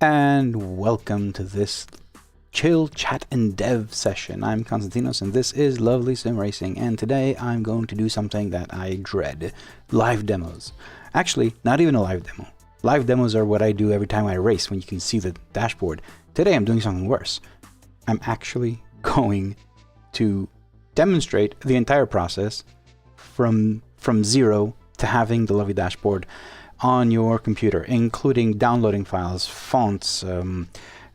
And welcome to this chill chat and dev session. I'm Constantinos and this is Lovely Sim Racing, and today I'm going to do something that I dread: live demos. Actually, not even a live demo. Live demos are what I do every time I race when you can see the dashboard. Today I'm doing something worse. I'm actually going to demonstrate the entire process from zero to having the lovely dashboard on your computer, including downloading files, fonts,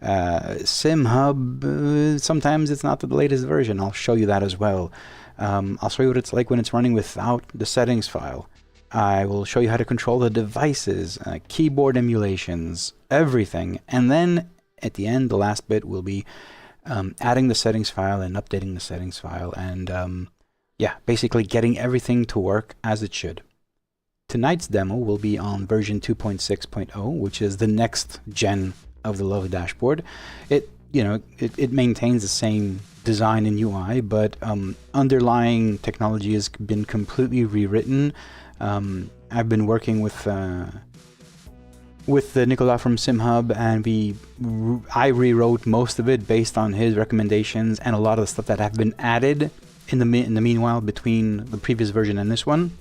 Simhub. Sometimes it's not the latest version. I'll show you that as well. I'll show you what it's like when it's running without the settings file. I will show you how to control the devices, keyboard emulations, everything. And then at the end, the last bit will be adding the settings file and updating the settings file, and yeah, basically getting everything to work as it should. Tonight's demo will be on version 2.6.0, which is the next gen of the lovely dashboard. It maintains the same design and UI, but underlying technology has been completely rewritten. I've been working with Nicola from Simhub, and I rewrote most of it based on his recommendations and a lot of the stuff that have been added in the meanwhile between the previous version and this one.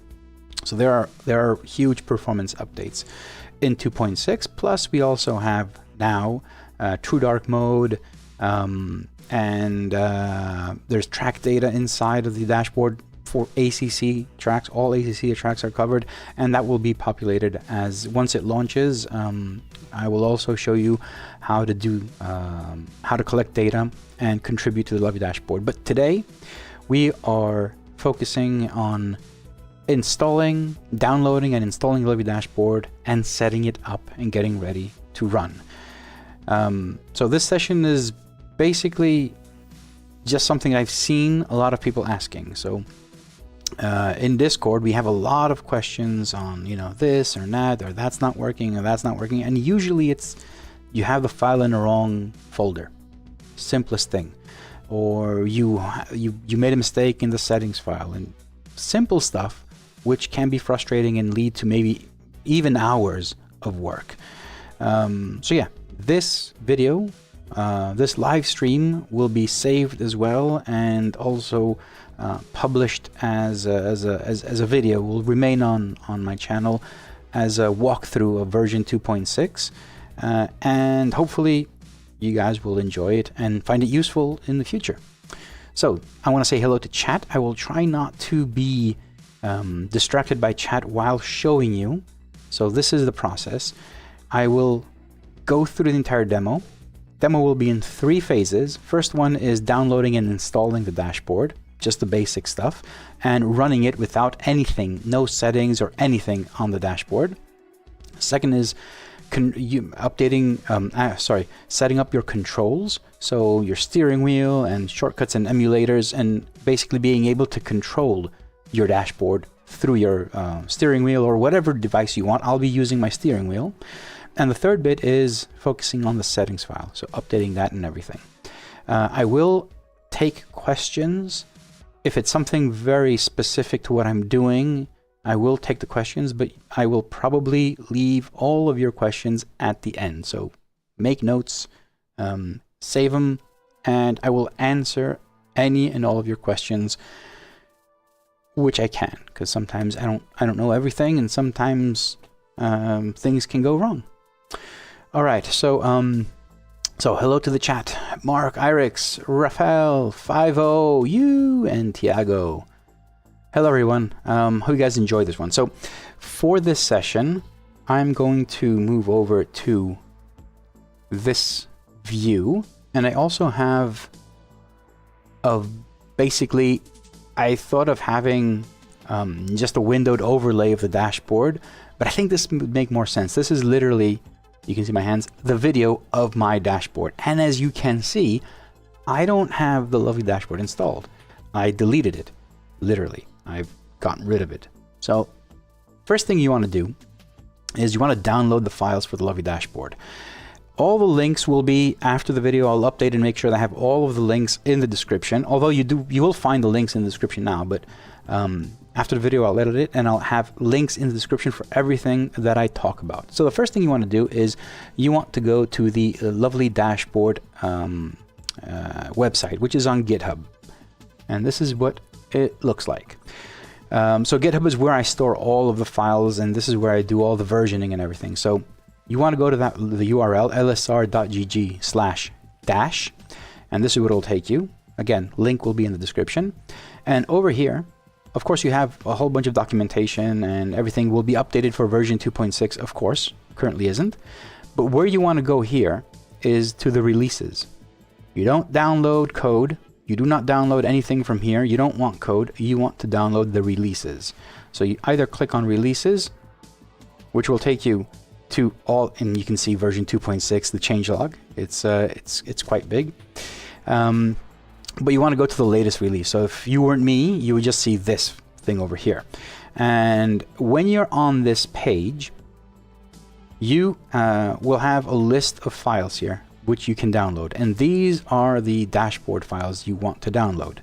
So there are huge performance updates in 2.6. Plus, we also have now True Dark mode, and there's track data inside of the dashboard for ACC tracks. All ACC tracks are covered, and that will be populated as once it launches. I will also show you how to do how to collect data and contribute to the lovely dashboard. But today we are focusing on installing, downloading and installing the lovely dashboard and setting it up and getting ready to run. So this session is basically just something I've seen a lot of people asking. So in Discord, we have a lot of questions on, this or that, or that's not working, or that's not working. And usually it's, you have the file in the wrong folder. Simplest thing. Or you made a mistake in the settings file, and simple stuff, which can be frustrating and lead to maybe even hours of work. So yeah, this video, this live stream will be saved as well, and also published as a video. Will remain on my channel as a walkthrough of version 2.6, and hopefully you guys will enjoy it and find it useful in the future. So I want to say hello to chat. I will try not to be distracted by chat while showing you. So this is the process. I will go through the entire demo. Demo will be in 3 phases. First one is downloading and installing the dashboard, just the basic stuff, and running it without anything, no settings or anything on the dashboard. Second is setting up your controls, so your steering wheel and shortcuts and emulators, and basically being able to control your dashboard through your steering wheel or whatever device you want. I'll be using my steering wheel. And the third bit is focusing on the settings file, so updating that and everything. I will take questions. If it's something very specific to what I'm doing, I will take the questions, but I will probably leave all of your questions at the end. So make notes, save them, and I will answer any and all of your questions, which I can, because sometimes I don't know everything, and sometimes things can go wrong. All right, so hello to the chat: Mark, Irix, Rafael, 50, you, and Tiago. Hello everyone. Hope you guys enjoyed this one. So for this session, I'm going to move over to this view, and I also have basically, I thought of having just a windowed overlay of the dashboard, but I think this would make more sense. This is literally, you can see my hands, the video of my dashboard. And as you can see, I don't have the lovely dashboard installed. I deleted it, literally. I've gotten rid of it. So first thing you want to do is you want to download the files for the lovely dashboard. All the links will be after the video. I'll update and make sure that I have all of the links in the description. Although you will find the links in the description now, but After the video, I'll edit it and I'll have links in the description for everything that I talk about. So the first thing you want to do is you want to go to the lovely dashboard website, which is on GitHub. And this is what it looks like. So GitHub is where I store all of the files, and this is where I do all the versioning and everything. So you want to go to the URL lsr.gg/dash, and this is what it'll take you. Again, link will be in the description. And over here, of course, you have a whole bunch of documentation, and everything will be updated for version 2.6, of course. Currently isn't. But where you want to go here is to the releases. You don't download code. You do not download anything from here. You don't want code. You want to download the releases. So you either click on releases, which will take you to all, and you can see version 2.6, the changelog. It's quite big. But you want to go to the latest release. So if you weren't me, you would just see this thing over here. And when you're on this page, you will have a list of files here which you can download, and these are the dashboard files you want to download.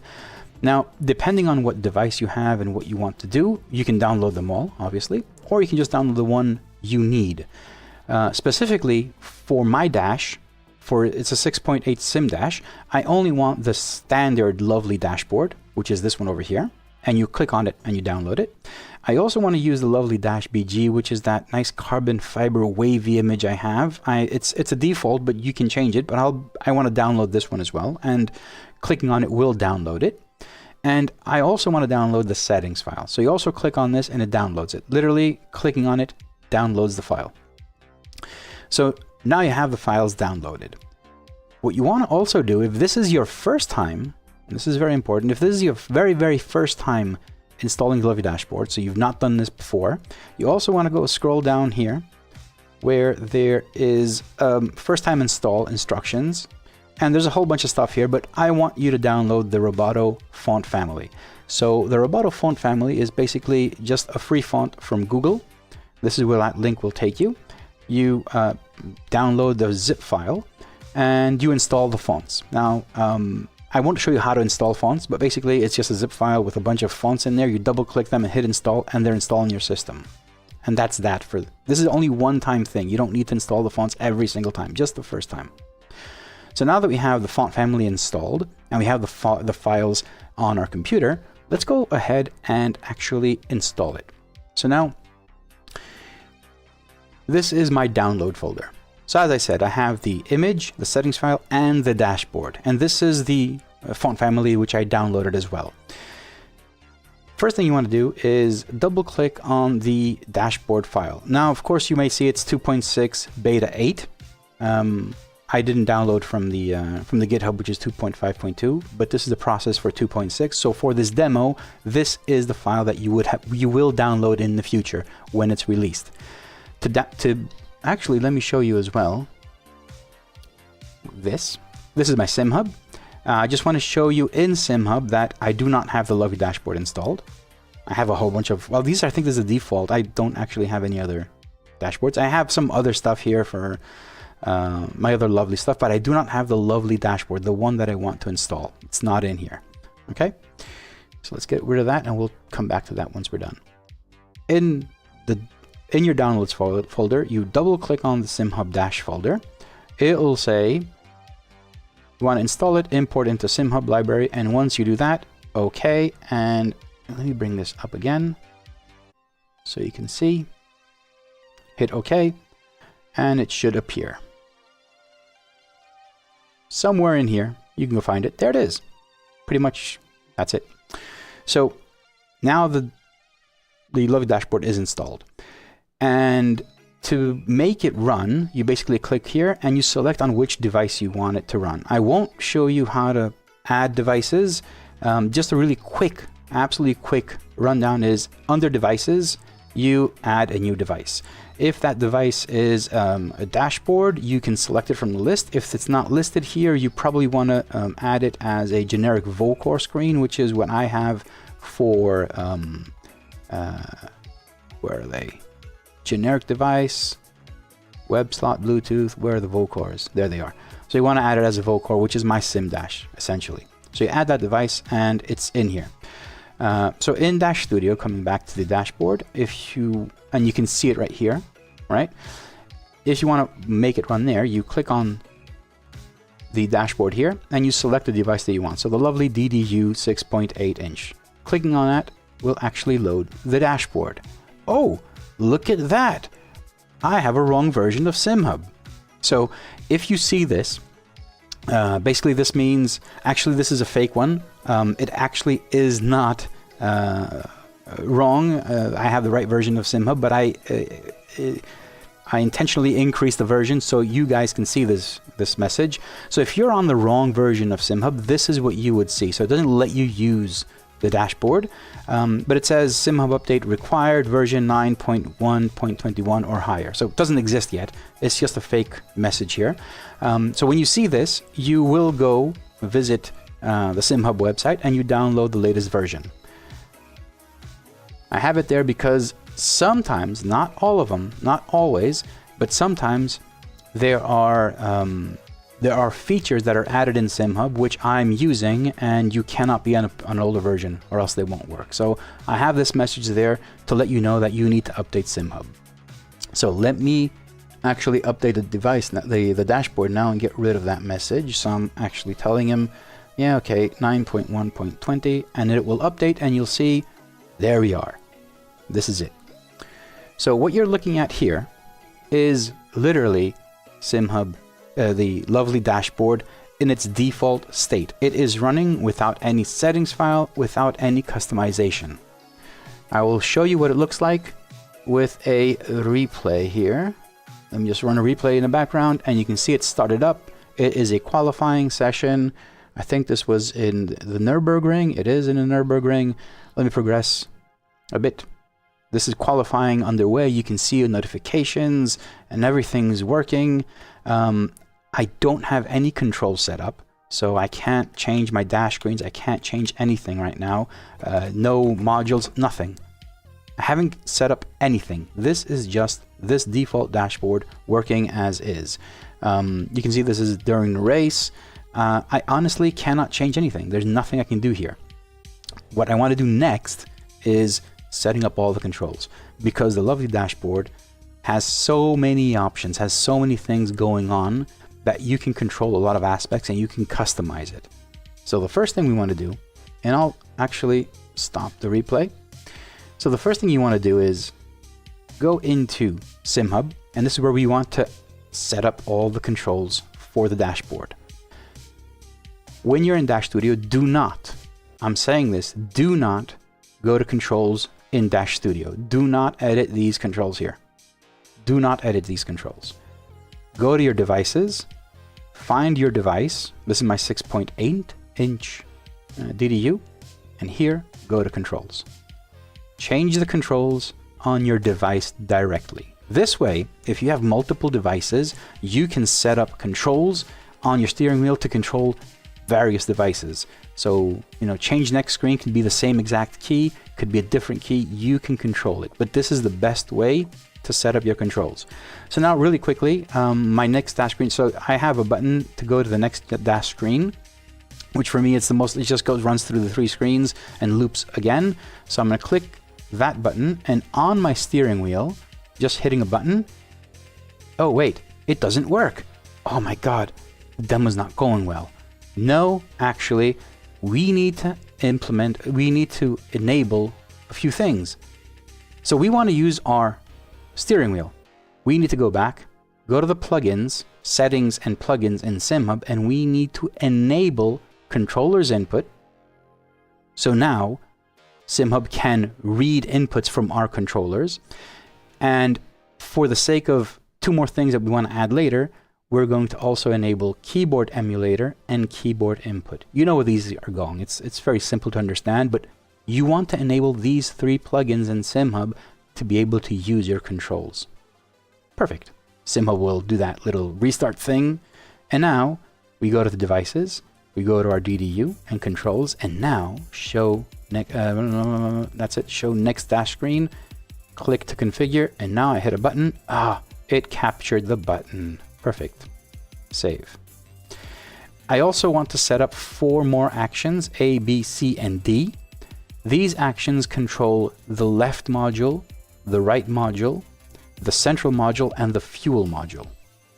Now, depending on what device you have and what you want to do, you can download them all, obviously, or you can just download the one you need. Specifically for my dash, it's a 6.8 sim dash, I only want the standard lovely dashboard, which is this one over here, and you click on it and you download it. I also want to use the lovely dash BG, which is that nice carbon fiber wavy image I have. It's a default, but you can change it, but I want to download this one as well, and clicking on it will download it. And I also want to download the settings file. So you also click on this and it downloads it. Literally clicking on it downloads the file. So now you have the files downloaded. What you want to also do, if this is your first time, and this is very important, if this is your very first time installing the lovely dashboard, so you've not done this before, you also want to go scroll down here where there is first time install instructions, and there's a whole bunch of stuff here, but I want you to download the Roboto font family. So the Roboto font family is basically just a free font from Google. This is where that link will take you. You download the zip file and you install the fonts. Now, I won't show you how to install fonts, but basically it's just a zip file with a bunch of fonts in there. You double click them and hit install, and they're installed in your system. And that's that for this is only one-time thing. You don't need to install the fonts every single time, just the first time. So now that we have the font family installed and we have the files on our computer, let's go ahead and actually install it. So now this is my download folder. So as I said, I have the image, the settings file, and the dashboard. And this is the font family which I downloaded as well. First thing you want to do is double click on the dashboard file. Now, of course, you may see it's 2.6 beta 8. I didn't download from the GitHub, which is 2.5.2, but this is the process for 2.6. So for this demo, this is the file that you will download in the future when it's released. Actually, let me show you as well. This is my Simhub. I just want to show you in Simhub that I do not have the lovely dashboard installed. I have a whole bunch of, well, I think this is the default. I don't actually have any other dashboards. I have some other stuff here for my other lovely stuff, but I do not have the lovely dashboard, the one that I want to install. It's not in here. Okay, so let's get rid of that and we'll come back to that once we're done. In your downloads folder, you double click on the Simhub dash folder. It will say you want to install it, import into Simhub library, and once you do that, okay, and let me bring this up again so you can see. Hit OK, and it should appear. Somewhere in here, you can go find it. There it is. Pretty much, that's it. So now the lovely dashboard is installed. And to make it run, you basically click here and you select on which device you want it to run. I won't show you how to add devices. Just a really quick, absolutely quick rundown is under devices, you add a new device. If that device is a dashboard, you can select it from the list. If it's not listed here, you probably want to add it as a generic Vocor screen, which is what I have for, where are they? Generic device, web slot, Bluetooth, where are the Vocors? There they are. So you want to add it as a Vocor, which is my Sim Dash, essentially. So you add that device and it's in here. So in Dash Studio, coming back to the dashboard, and you can see it right here, right? If you want to make it run there, you click on the dashboard here and you select the device that you want. So the lovely DDU 6.8 inch. Clicking on that will actually load the dashboard. Oh, look at that. I have a wrong version of Simhub. So if you see this, basically this means, actually this is a fake one. It actually is not wrong. I have the right version of Simhub, but I intentionally increased the version so you guys can see this message. So if you're on the wrong version of Simhub, this is what you would see. So it doesn't let you use the dashboard, but it says Simhub update required version 9.1.21 or higher. So it doesn't exist yet. It's just a fake message here. So when you see this, you will go visit the Simhub website and you download the latest version. I have it there because sometimes, not all of them, not always, but sometimes there are features that are added in Simhub which I'm using, and you cannot be on an older version or else they won't work. So I have this message there to let you know that you need to update Simhub. So let me actually update the device, the dashboard now, and get rid of that message. So I'm actually telling him, yeah, okay, 9.1.20, and it will update, and you'll see, there we are. This is it. So what you're looking at here is literally Simhub, the lovely dashboard in its default state. It is running without any settings file, without any customization. I will show you what it looks like with a replay here. Let me just run a replay in the background and you can see it started up. It is a qualifying session. I think this was in the Nürburgring. It is in the Nürburgring. Let me progress a bit. This is qualifying underway. You can see notifications and everything's working. I don't have any controls set up, so I can't change my dash screens. I can't change anything right now. No modules, nothing. I haven't set up anything. This is just this default dashboard working as is. You can see this is during the race. I honestly cannot change anything. There's nothing I can do here. What I want to do next is setting up all the controls, because the lovely dashboard has so many options, has so many things going on that you can control a lot of aspects and you can customize it. So the first thing we want to do, and I'll actually stop the replay. So the first thing you want to do is go into Simhub, and this is where we want to set up all the controls for the dashboard. When you're in Dash Studio, do not, I'm saying this, do not go to controls in Dash Studio. Do not edit these controls here. Do not edit these controls. Go to your devices, find your device. This is my 6.8 inch DDU, and here, go to controls. Change the controls on your device directly. This way, if you have multiple devices, you can set up controls on your steering wheel to control various devices. So, change next screen can be the same exact key, could be a different key, you can control it. But this is the best way to set up your controls. So now really quickly, my next dash screen, so I have a button to go to the next dash screen, which for me it's the most, it just runs through the 3 screens and loops again. So I'm gonna click that button, and on my steering wheel, just hitting a button, oh wait, it doesn't work. Oh my God, the demo's not going well. No, actually, we need to enable a few things. So we want to use our steering wheel. We need to go back, go to the plugins, settings and plugins in Simhub, and we need to enable controllers input. So now Simhub can read inputs from our controllers. And for the sake of 2 more things that we want to add later, we're going to also enable keyboard emulator and keyboard input. You know where these are going. It's very simple to understand, but you want to enable these 3 plugins in Simhub to be able to use your controls. Perfect. Simhub will do that little restart thing. And now we go to the devices, we go to our DDU and controls, and now show that's it, show next dash screen, click to configure, and now I hit a button. It captured the button. Perfect. Save. I also want to set up 4 more actions, A, B, C, and D. These actions control the left module, the right module, the central module, and the fuel module.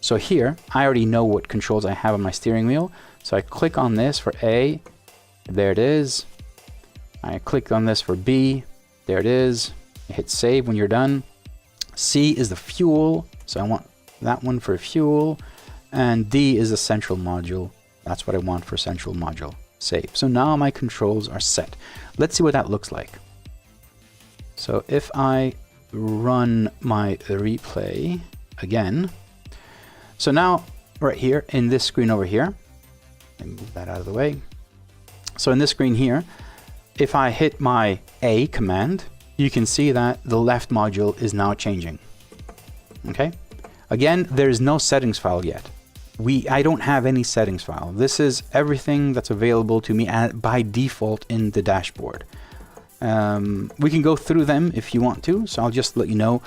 So here, I already know what controls I have on my steering wheel. So I click on this for A, there it is. I click on this for B, there it is. Hit save when you're done. C is the fuel, so I want that one for fuel. And D is the central module. That's what I want for central module. Save. So now my controls are set. Let's see what that looks like. So if I run my replay again, so now right here in this screen over here, let me move that out of the way. So in this screen here, if I hit my A command, you can see that the left module is now changing. Okay. Again, there's no settings file yet. I don't have any settings file. This is everything that's available to me by default in the dashboard. We can go through them if you want to, so I'll just let you know.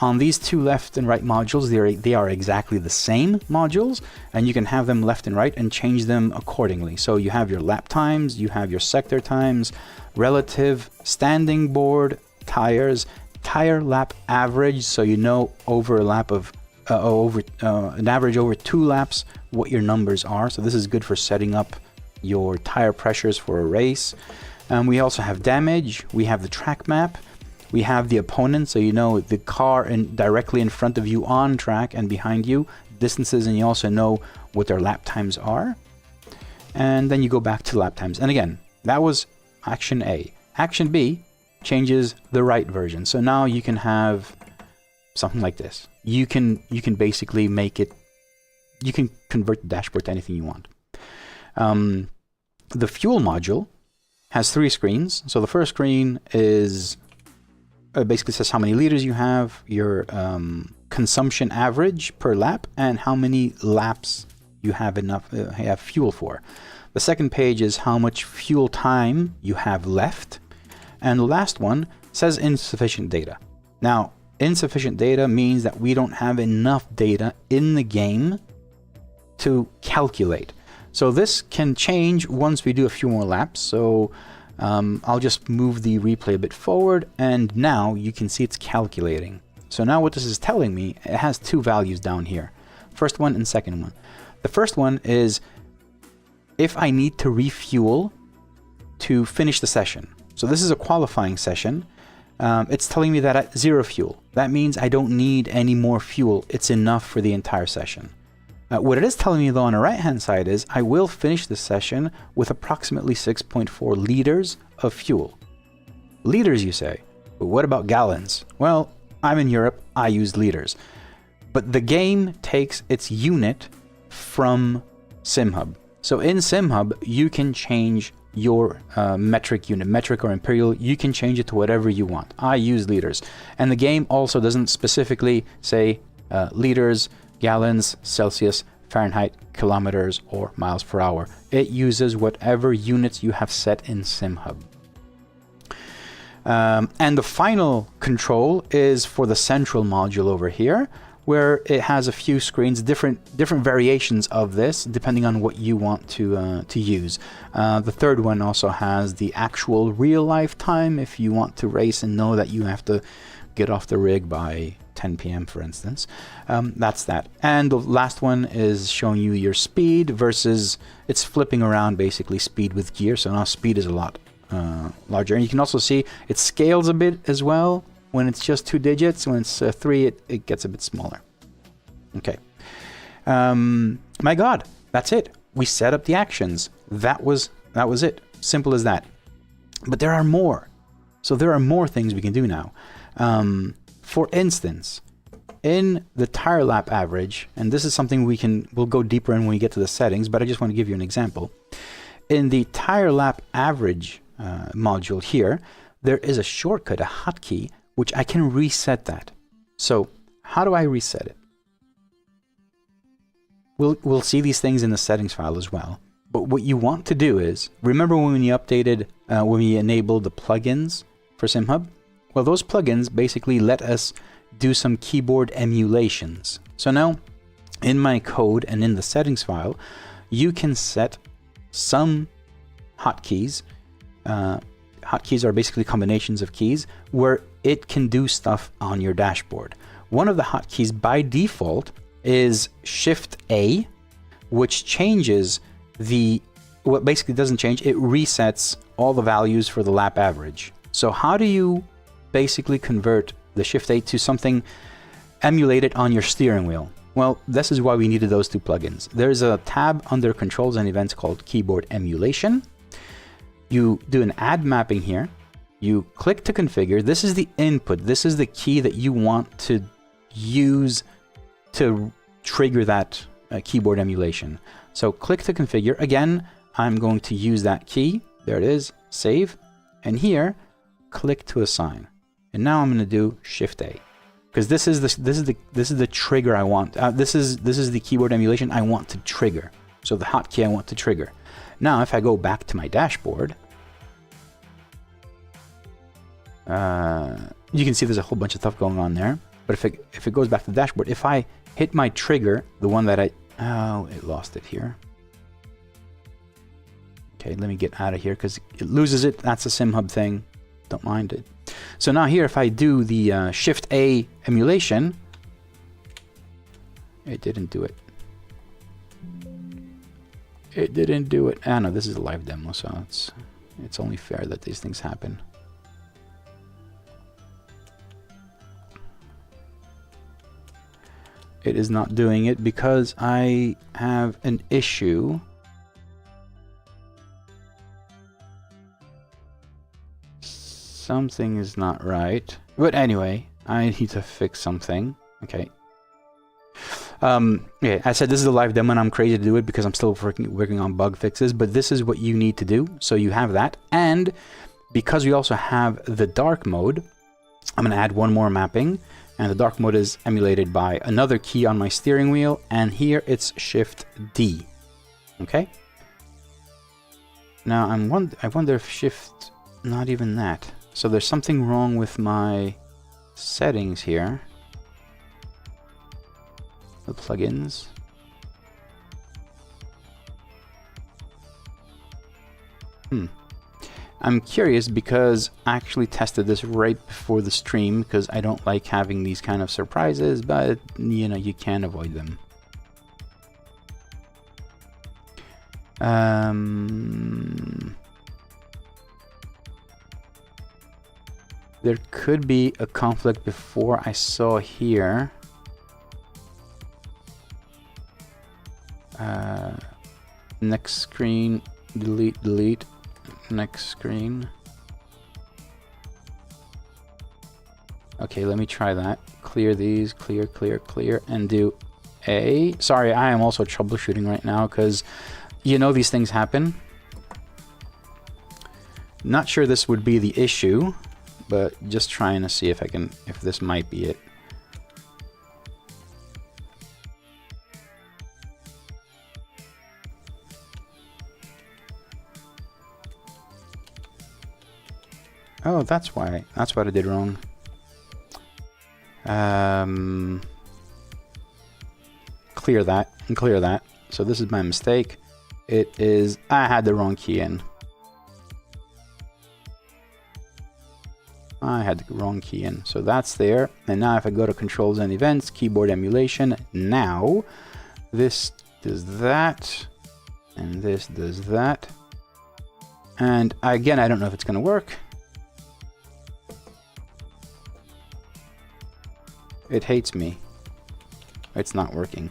On these two left and right modules, they are exactly the same modules, and you can have them left and right and change them accordingly. So you have your lap times, you have your sector times, relative, standing board, tires, tire lap average, so you know over a lap of an average over 2 laps what your numbers are. So this is good for setting up your tire pressures for a race. We also have damage, we have the track map, we have the opponent, so you know the car directly in front of you on track and behind you, distances, and you also know what their lap times are. And then you go back to lap times. And again, that was action A. Action B changes the right version. So now you can have something like this. You can basically make it, you can convert the dashboard to anything you want. The fuel module has 3 screens. So the first screen is basically says how many liters you have, your consumption average per lap, and how many laps you have have fuel for. The second page is how much fuel time you have left, and the last one says insufficient data. Now, insufficient data means that we don't have enough data in the game to calculate. So this can change once we do a few more laps. So I'll just move the replay a bit forward, and now you can see it's calculating. So now what this is telling me, it has 2 values down here. First one and second one. The first one is if I need to refuel to finish the session. So this is a qualifying session. It's telling me that at 0 fuel. That means I don't need any more fuel. It's enough for the entire session. What it is telling me though on the right hand side is I will finish this session with approximately 6.4 liters of fuel. Liters, you say, but what about gallons? Well, I'm in Europe, I use liters. But the game takes its unit from Simhub. So in Simhub, you can change your metric unit, metric or imperial, you can change it to whatever you want. I use liters. And the game also doesn't specifically say liters, gallons, Celsius, Fahrenheit, kilometers, or miles per hour. It uses whatever units you have set in Simhub. And the final control is for the central module over here, where it has a few screens, different variations of this, depending on what you want to use. The third one also has the actual real life time, if you want to race and know that you have to get off the rig by 10 p.m. for instance. That's that. And the last one is showing you your speed versus, it's flipping around basically speed with gear. So now speed is a lot larger. And you can also see it scales a bit as well. When it's just 2 digits, when it's 3, it gets a bit smaller. Okay. My God, that's it. We set up the actions. That was it. Simple as that. But there are more. So there are more things we can do now. For instance, in the tire lap average, and this is something we'll go deeper in when we get to the settings, but I just want to give you an example. In the tire lap average module here, there is a shortcut, a hotkey, which I can reset that. So how do I reset it? We'll see these things in the settings file as well. But what you want to do is, remember when we when we enabled the plugins for Simhub? Well, those plugins basically let us do some keyboard emulations. So now, in my code and in the settings file, you can set some hotkeys hotkeys are basically combinations of keys where it can do stuff on your dashboard. One of the hotkeys by default is Shift A, which changes what basically doesn't change, it resets all the values for the lap average. So how do you basically convert the Shift A to something emulated on your steering wheel? Well, this is why we needed those two plugins. There's a tab under Controls and Events called Keyboard Emulation. You do an add mapping here. You click to configure. This is the input. This is the key that you want to use to trigger that keyboard emulation. So click to configure. Again, I'm going to use that key. There it is. Save. And here, click to assign. And now I'm going to do Shift A, because this is the trigger I want. This is the keyboard emulation I want to trigger. So the hotkey I want to trigger. Now, if I go back to my dashboard, you can see there's a whole bunch of stuff going on there. But if it goes back to the dashboard, if I hit my trigger, the one that it lost it here. Okay, let me get out of here because it loses it. That's a Simhub thing. Don't mind it. So now here, if I do the Shift A emulation, it didn't do it. It didn't do it. Ah, no, this is a live demo, so it's only fair that these things happen. It is not doing it because I have an issue. Something is not right. But anyway, I need to fix something. Okay. Yeah, I said this is a live demo and I'm crazy to do it because I'm still working on bug fixes, but this is what you need to do. So you have that. And because we also have the dark mode, I'm going to add one more mapping. And the dark mode is emulated by another key on my steering wheel. And here it's Shift D. Okay. Now I wonder if Shift, not even that. So there's something wrong with my settings here. The plugins. I'm curious because I actually tested this right before the stream because I don't like having these kind of surprises, but you know, you can't avoid them. There could be a conflict before I saw here. Next screen, delete. Next screen. Okay, let me try that. Clear these, clear, and do A. Sorry, I am also troubleshooting right now because you know these things happen. Not sure this would be the issue, but just trying to see if if this might be it. Oh, that's why. That's what I did wrong. Clear that and clear that. So this is my mistake. It is, I had the wrong key in. I had the wrong key in. So that's there. And now if I go to Controls and Events, Keyboard Emulation, now this does that. And this does that. And again, I don't know if it's going to work. It hates me. It's not working.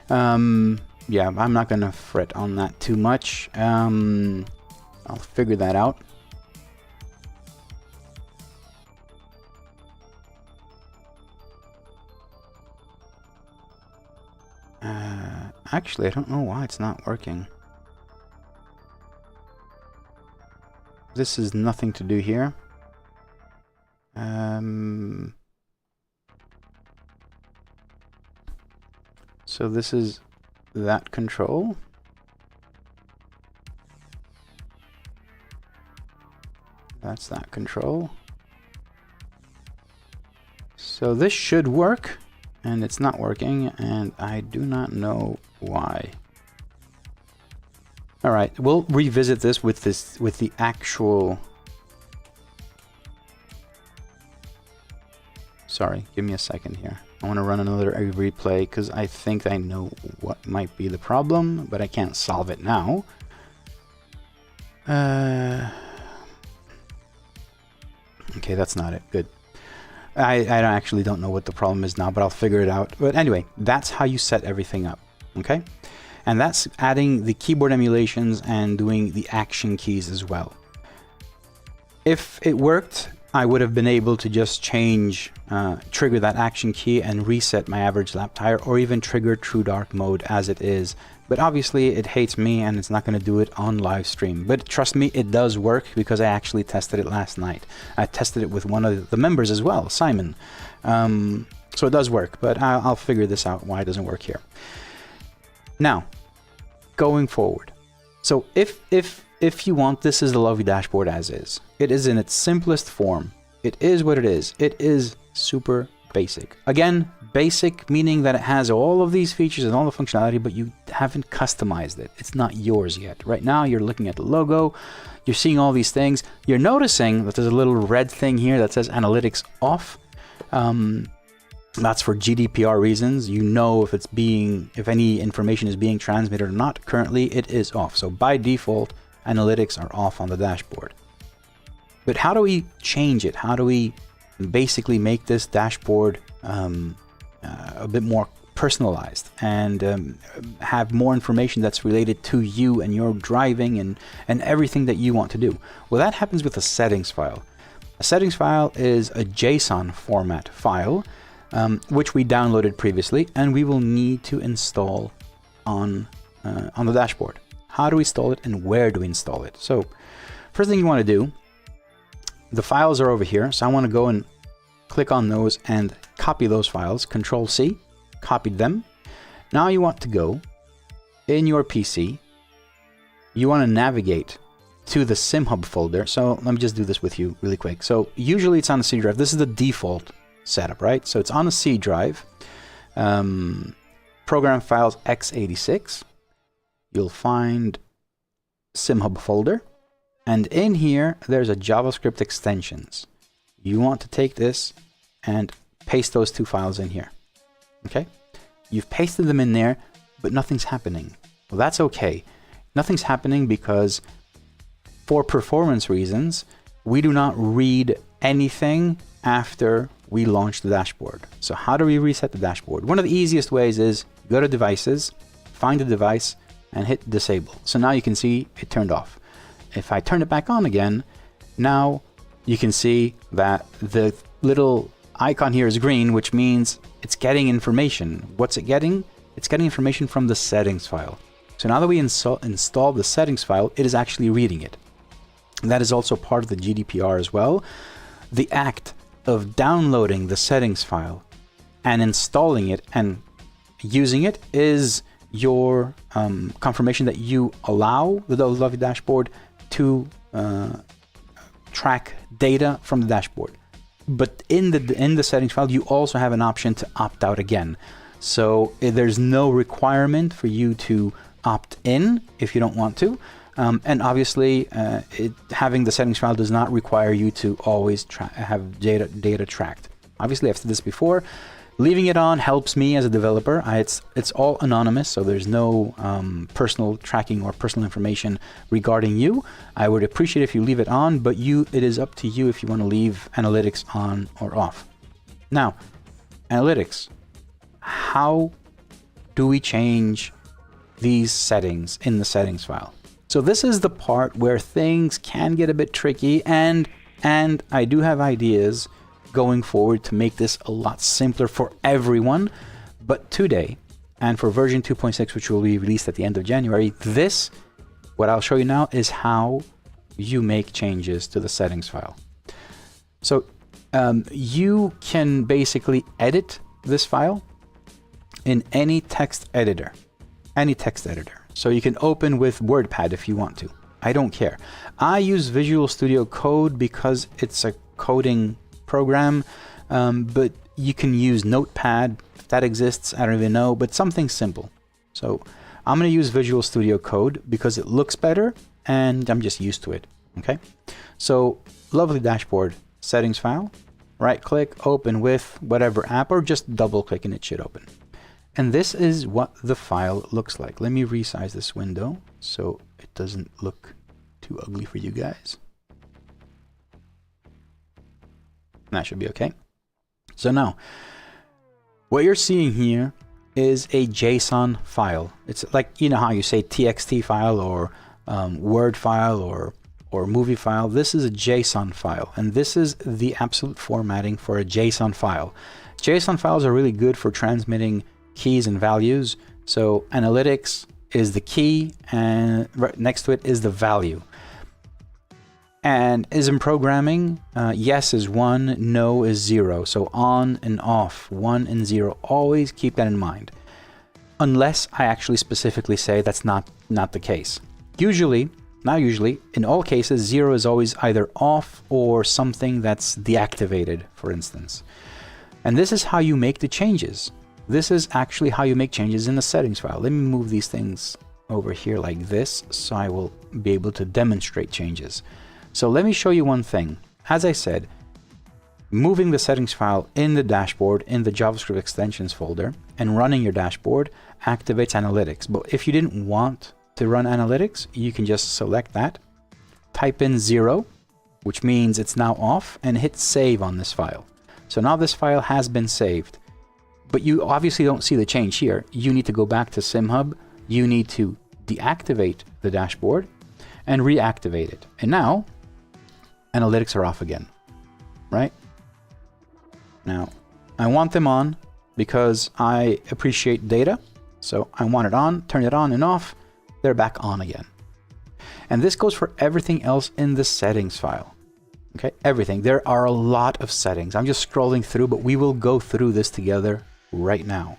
Yeah, I'm not gonna fret on that too much. I'll figure that out. Actually, I don't know why it's not working. This is nothing to do here. So this is that control. That's that control. So this should work, and it's not working, and I do not know why. All right, we'll revisit this with the actual sorry, give me a second here. I want to run another replay because I think I know what might be the problem, but I can't solve it now. Okay, that's not it. Good. I actually don't know what the problem is now, but I'll figure it out. But anyway, that's how you set everything up. Okay? And that's adding the keyboard emulations and doing the action keys as well. If it worked, I would have been able to just change, trigger that action key and reset my average lap tire, or even trigger true dark mode as it is. But obviously it hates me and it's not going to do it on live stream. But trust me, it does work because I actually tested it last night. I tested it with one of the members as well, Simon. So it does work, but I'll figure this out why it doesn't work here. Now, going forward. So if you want, this is the lovely dashboard as is. It is in its simplest form. It is what it is. It is super basic. Again, basic meaning that it has all of these features and all the functionality, but you haven't customized it. It's not yours yet. Right now, you're looking at the logo. You're seeing all these things. You're noticing that there's a little red thing here that says analytics off. That's for GDPR reasons. You know if any information is being transmitted or not. Currently, it is off. So by default, analytics are off on the dashboard. But how do we change it? How do we basically make this dashboard a bit more personalized and have more information that's related to you and your driving and everything that you want to do? Well, that happens with a settings file. A settings file is a JSON format file, which we downloaded previously, and we will need to install on the dashboard. How do we install it and where do we install it? So first thing you want to do, the files are over here. So I want to go and click on those and copy those files. Control C, copied them. Now you want to go in your PC. You want to navigate to the Simhub folder. So let me just do this with you really quick. So usually it's on a C drive. This is the default setup, right? So it's on a C drive. Program files x86. You'll find Simhub folder. And in here, there's a JavaScript extensions. You want to take this and paste those two files in here. Okay? You've pasted them in there, but nothing's happening. Well, that's okay. Nothing's happening because for performance reasons, we do not read anything after we launch the dashboard. So how do we reset the dashboard? One of the easiest ways is go to devices, find the device, and hit disable. So now you can see it turned off. If I turn it back on again, now you can see that the little icon here is green, which means it's getting information. What's it getting? It's getting information from the settings file. So now that we install the settings file, it is actually reading it. And that is also part of the GDPR as well. The act of downloading the settings file and installing it and using it is your confirmation that you allow the lovely dashboard to track data from the dashboard. But in the settings file, you also have an option to opt out again. So there's no requirement for you to opt in if you don't want to. And obviously, having the settings file does not require you to always have data tracked. Obviously, I've said this before. Leaving it on helps me as a developer. It's all anonymous, so there's no personal tracking or personal information regarding you. I would appreciate if you leave it on, but it is up to you if you want to leave analytics on or off. Now, analytics. How do we change these settings in the settings file? So this is the part where things can get a bit tricky, and I do have ideas going forward to make this a lot simpler for everyone. But today, and for version 2.6, which will be released at the end of January, what I'll show you now is how you make changes to the settings file. So you can basically edit this file in any text editor. So you can open with WordPad if you want to. I don't care. I use Visual Studio Code because it's a coding program, but you can use Notepad if that exists. I don't even know, but something simple. So I'm going to use Visual Studio Code because it looks better and I'm just used to it. Okay, so lovely dashboard settings file. right click, open with whatever app, or just double click and it should open. And this is what the file looks like. Let me resize this window so it doesn't look too ugly for you guys. That should be okay. So now, what you're seeing here is a JSON file. It's like, you know how you say TXT file or Word file or movie file. This is a JSON file, and this is the absolute formatting for a JSON file. JSON files are really good for transmitting keys and values. So analytics is the key, and right next to it is the value. And is in programming, yes is 1, no is 0. So on and off, 1 and 0. Always keep that in mind. Unless I actually specifically say that's not the case. Usually, not usually, in all cases, 0 is always either off or something that's deactivated, for instance. And this is how you make the changes. This is actually how you make changes in the settings file. Let me move these things over here like this, so I will be able to demonstrate changes. So let me show you one thing. As I said, moving the settings file in the dashboard in the JavaScript extensions folder and running your dashboard activates analytics. But if you didn't want to run analytics, you can just select that, type in 0, which means it's now off, and hit save on this file. So now this file has been saved. But you obviously don't see the change here. You need to go back to Simhub. You need to deactivate the dashboard and reactivate it. And now analytics are off again, right? Now, I want them on because I appreciate data. So I want it on, turn it on and off. They're back on again. And this goes for everything else in the settings file. Okay, everything. There are a lot of settings. I'm just scrolling through, but we will go through this together right now.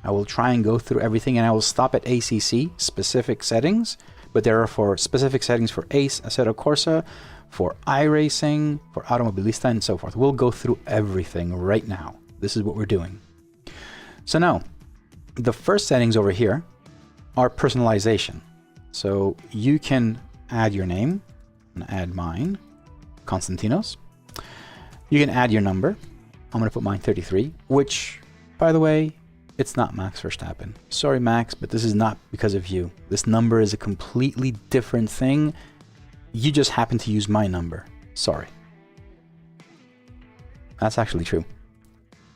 I will try and go through everything, and I will stop at ACC, specific settings, but there are for specific settings for ACE, Assetto Corsa, for iRacing, for Automobilista, and so forth. We'll go through everything right now. This is what we're doing. So now, the first settings over here are personalization. So you can add your name. I'm gonna add mine, Constantinos. You can add your number. I'm gonna put mine 33, which, by the way, it's not Max Verstappen. Sorry, Max, but this is not because of you. This number is a completely different thing. You just happen to use my number. Sorry. That's actually true.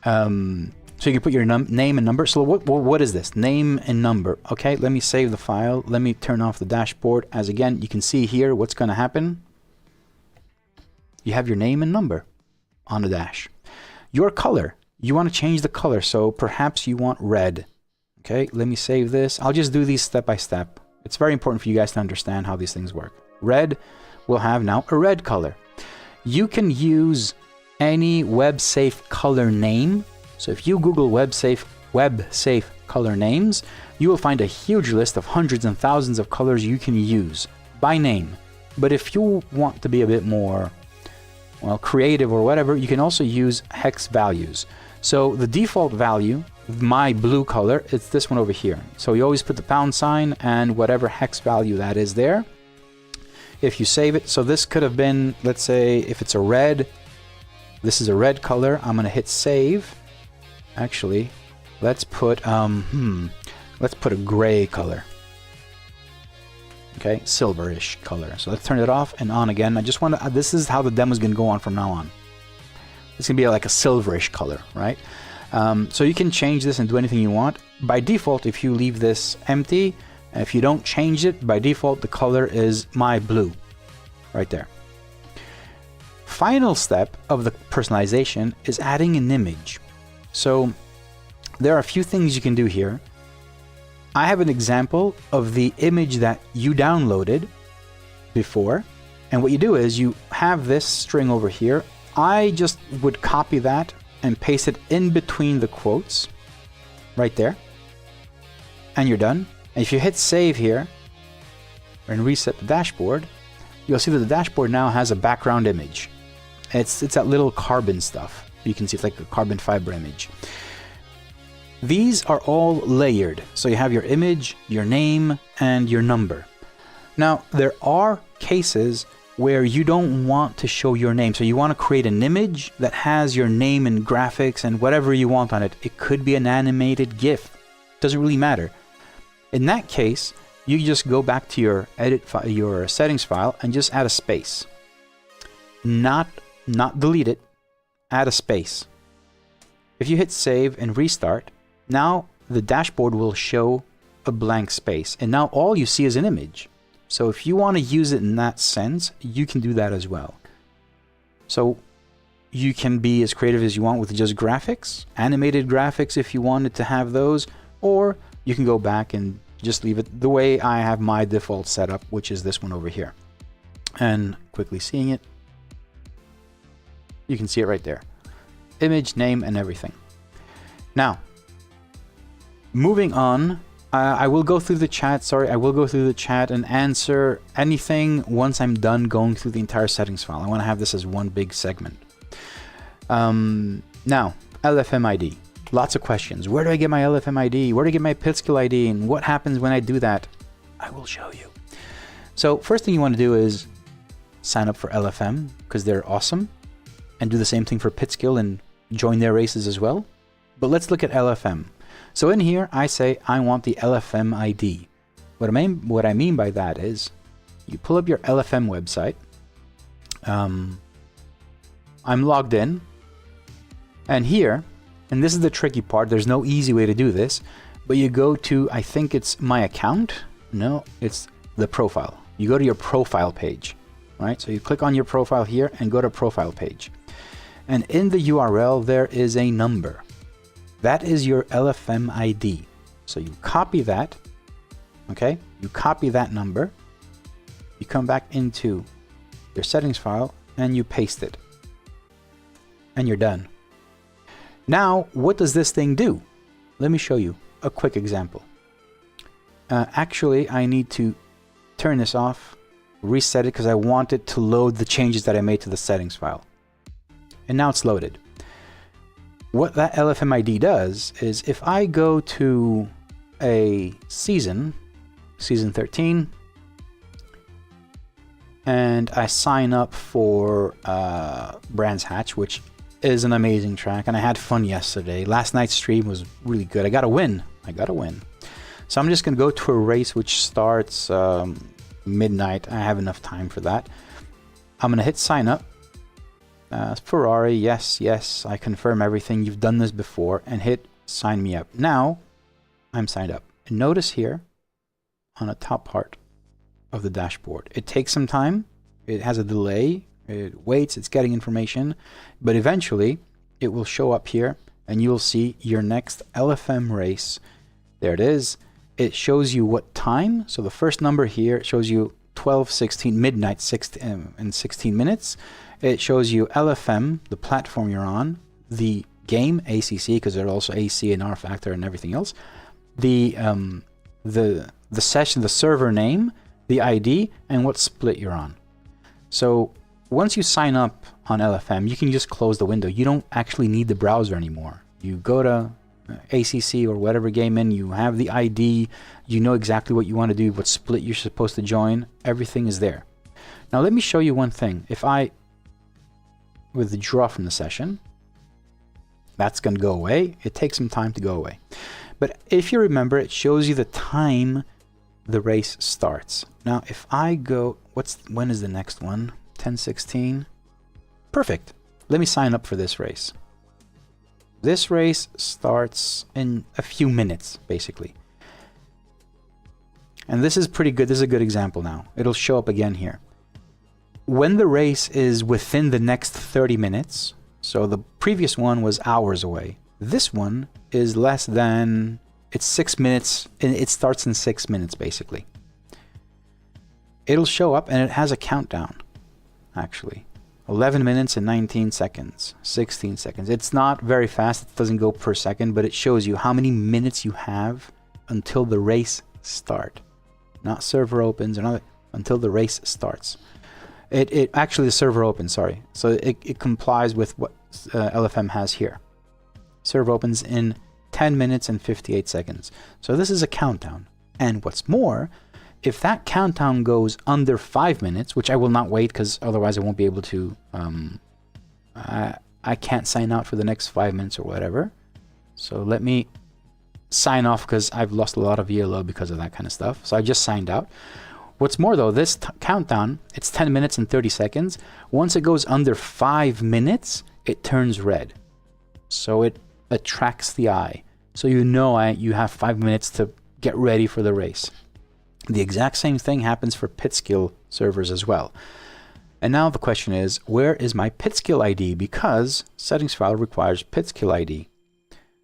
So you can put your name and number. So what is this? Name and number. Okay, let me save the file. Let me turn off the dashboard. As again, you can see here what's going to happen. You have your name and number on the dash. Your color. You want to change the color. So perhaps you want red. Okay, let me save this. I'll just do these step by step. It's very important for you guys to understand how these things work. Red will have now a red color. You can use any web-safe color name. So if you Google web-safe color names, you will find a huge list of hundreds and thousands of colors you can use by name. But if you want to be a bit more, well, creative or whatever, you can also use hex values. So the default value, my blue color, it's this one over here. So you always put the pound sign and whatever hex value that is there. If you save it, so this could have been, let's say, if it's a red, this is a red color. I'm gonna hit save. Actually, let's put a gray color. Okay, silverish color. So let's turn it off and on again. I just want to, this is how the demo is going to go on from now on. It's going to be like a silverish color, right? So you can change this and do anything you want. By default, if you leave this empty, if you don't change it, by default, the color is my blue, right there. Final step of the personalization is adding an image. So there are a few things you can do here. I have an example of the image that you downloaded before. And what you do is you have this string over here. I just would copy that and paste it in between the quotes right there. And you're done. And if you hit save here and reset the dashboard, you'll see that the dashboard now has a background image. It's that little carbon stuff. You can see it's like a carbon fiber image. These are all layered. So you have your image, your name, and your number. Now, there are cases where you don't want to show your name. So you want to create an image that has your name and graphics and whatever you want on it. It could be an animated GIF. Doesn't really matter. In that case, you just go back to your your settings file and just add a space. Not delete it. Add a space. If you hit save and restart, now the dashboard will show a blank space, and now all you see is an image. So if you want to use it in that sense, you can do that as well. So you can be as creative as you want with just graphics, animated graphics if you wanted to have those, or you can go back and just leave it the way I have my default setup, which is this one over here. And quickly seeing it, you can see it right there. Image, name, and everything. Now, moving on, I will go through the chat. Sorry, I will go through the chat and answer anything once I'm done going through the entire settings file. I want to have this as one big segment. Now, LFM ID. Lots of questions. Where do I get my LFM ID? Where do I get my Pitskill ID? And what happens when I do that? I will show you. So first thing you want to do is sign up for LFM because they're awesome, and do the same thing for Pitskill and join their races as well. But let's look at LFM. So in here, I say I want the LFM ID. What I mean by that is you pull up your LFM website. I'm logged in, and here, and this is the tricky part, there's no easy way to do this, but you go to, I think it's my account. No, it's the profile. You go to your profile page, right? So you click on your profile here and go to profile page. And in the URL, there is a number. That is your LFM ID. So you copy that, okay? You copy that number, you come back into your settings file, and you paste it. And you're done. Now, what does this thing do? Let me show you a quick example. Actually, I need to turn this off, reset it, because I want it to load the changes that I made to the settings file. And now it's loaded. What that LFM ID does is if I go to a season 13, and I sign up for Brands Hatch, which is an amazing track, and I had fun yesterday. Last night's stream was really good. I got a win. So I'm just going to go to a race which starts midnight. I have enough time for that. I'm going to hit sign up. Ferrari, yes, I confirm everything. You've done this before, and hit sign me up. Now, I'm signed up. And notice here, on the top part of the dashboard, it takes some time. It has a delay. It waits, it's getting information, but eventually it will show up here, and you'll see your next LFM race. There it is. It shows you what time. So the first number here shows you 12:16, midnight 16 minutes. It shows you LFM, the platform you're on, the game, ACC, because there's also AC and R factor and everything else, the session, the server name, the ID, and what split you're on. So once you sign up on LFM, you can just close the window. You don't actually need the browser anymore. You go to ACC or whatever game in, you have the ID, you know exactly what you want to do, what split you're supposed to join, everything is there. Now let me show you one thing. If I withdraw from the session, that's going to go away. It takes some time to go away. But if you remember, it shows you the time the race starts. Now if I go, when is the next one? 10:16. Perfect. Let me sign up for this race. This race starts in a few minutes, basically. And this is pretty good. This is a good example now. It'll show up again here. When the race is within the next 30 minutes, so the previous one was hours away. This one is less than, it's 6 minutes, and it starts in 6 minutes, basically. It'll show up, and it has a countdown, actually. 11 minutes and 19 seconds, 16 seconds. It's not very fast. It doesn't go per second, but it shows you how many minutes you have until the race starts. Not server opens, or not, until the race starts. It actually, the server opens, sorry. So it complies with what LFM has here. Server opens in 10 minutes and 58 seconds. So this is a countdown. And what's more, if that countdown goes under 5 minutes, which I will not wait because otherwise I won't be able to, I can't sign out for the next 5 minutes or whatever. So let me sign off because I've lost a lot of ELO because of that kind of stuff. So I just signed out. What's more though, this countdown, it's 10 minutes and 30 seconds. Once it goes under 5 minutes, it turns red. So it attracts the eye. So you know you have 5 minutes to get ready for the race. The exact same thing happens for Pitskill servers as well. And now the question is, where is my Pitskill ID? Because settings file requires Pitskill ID.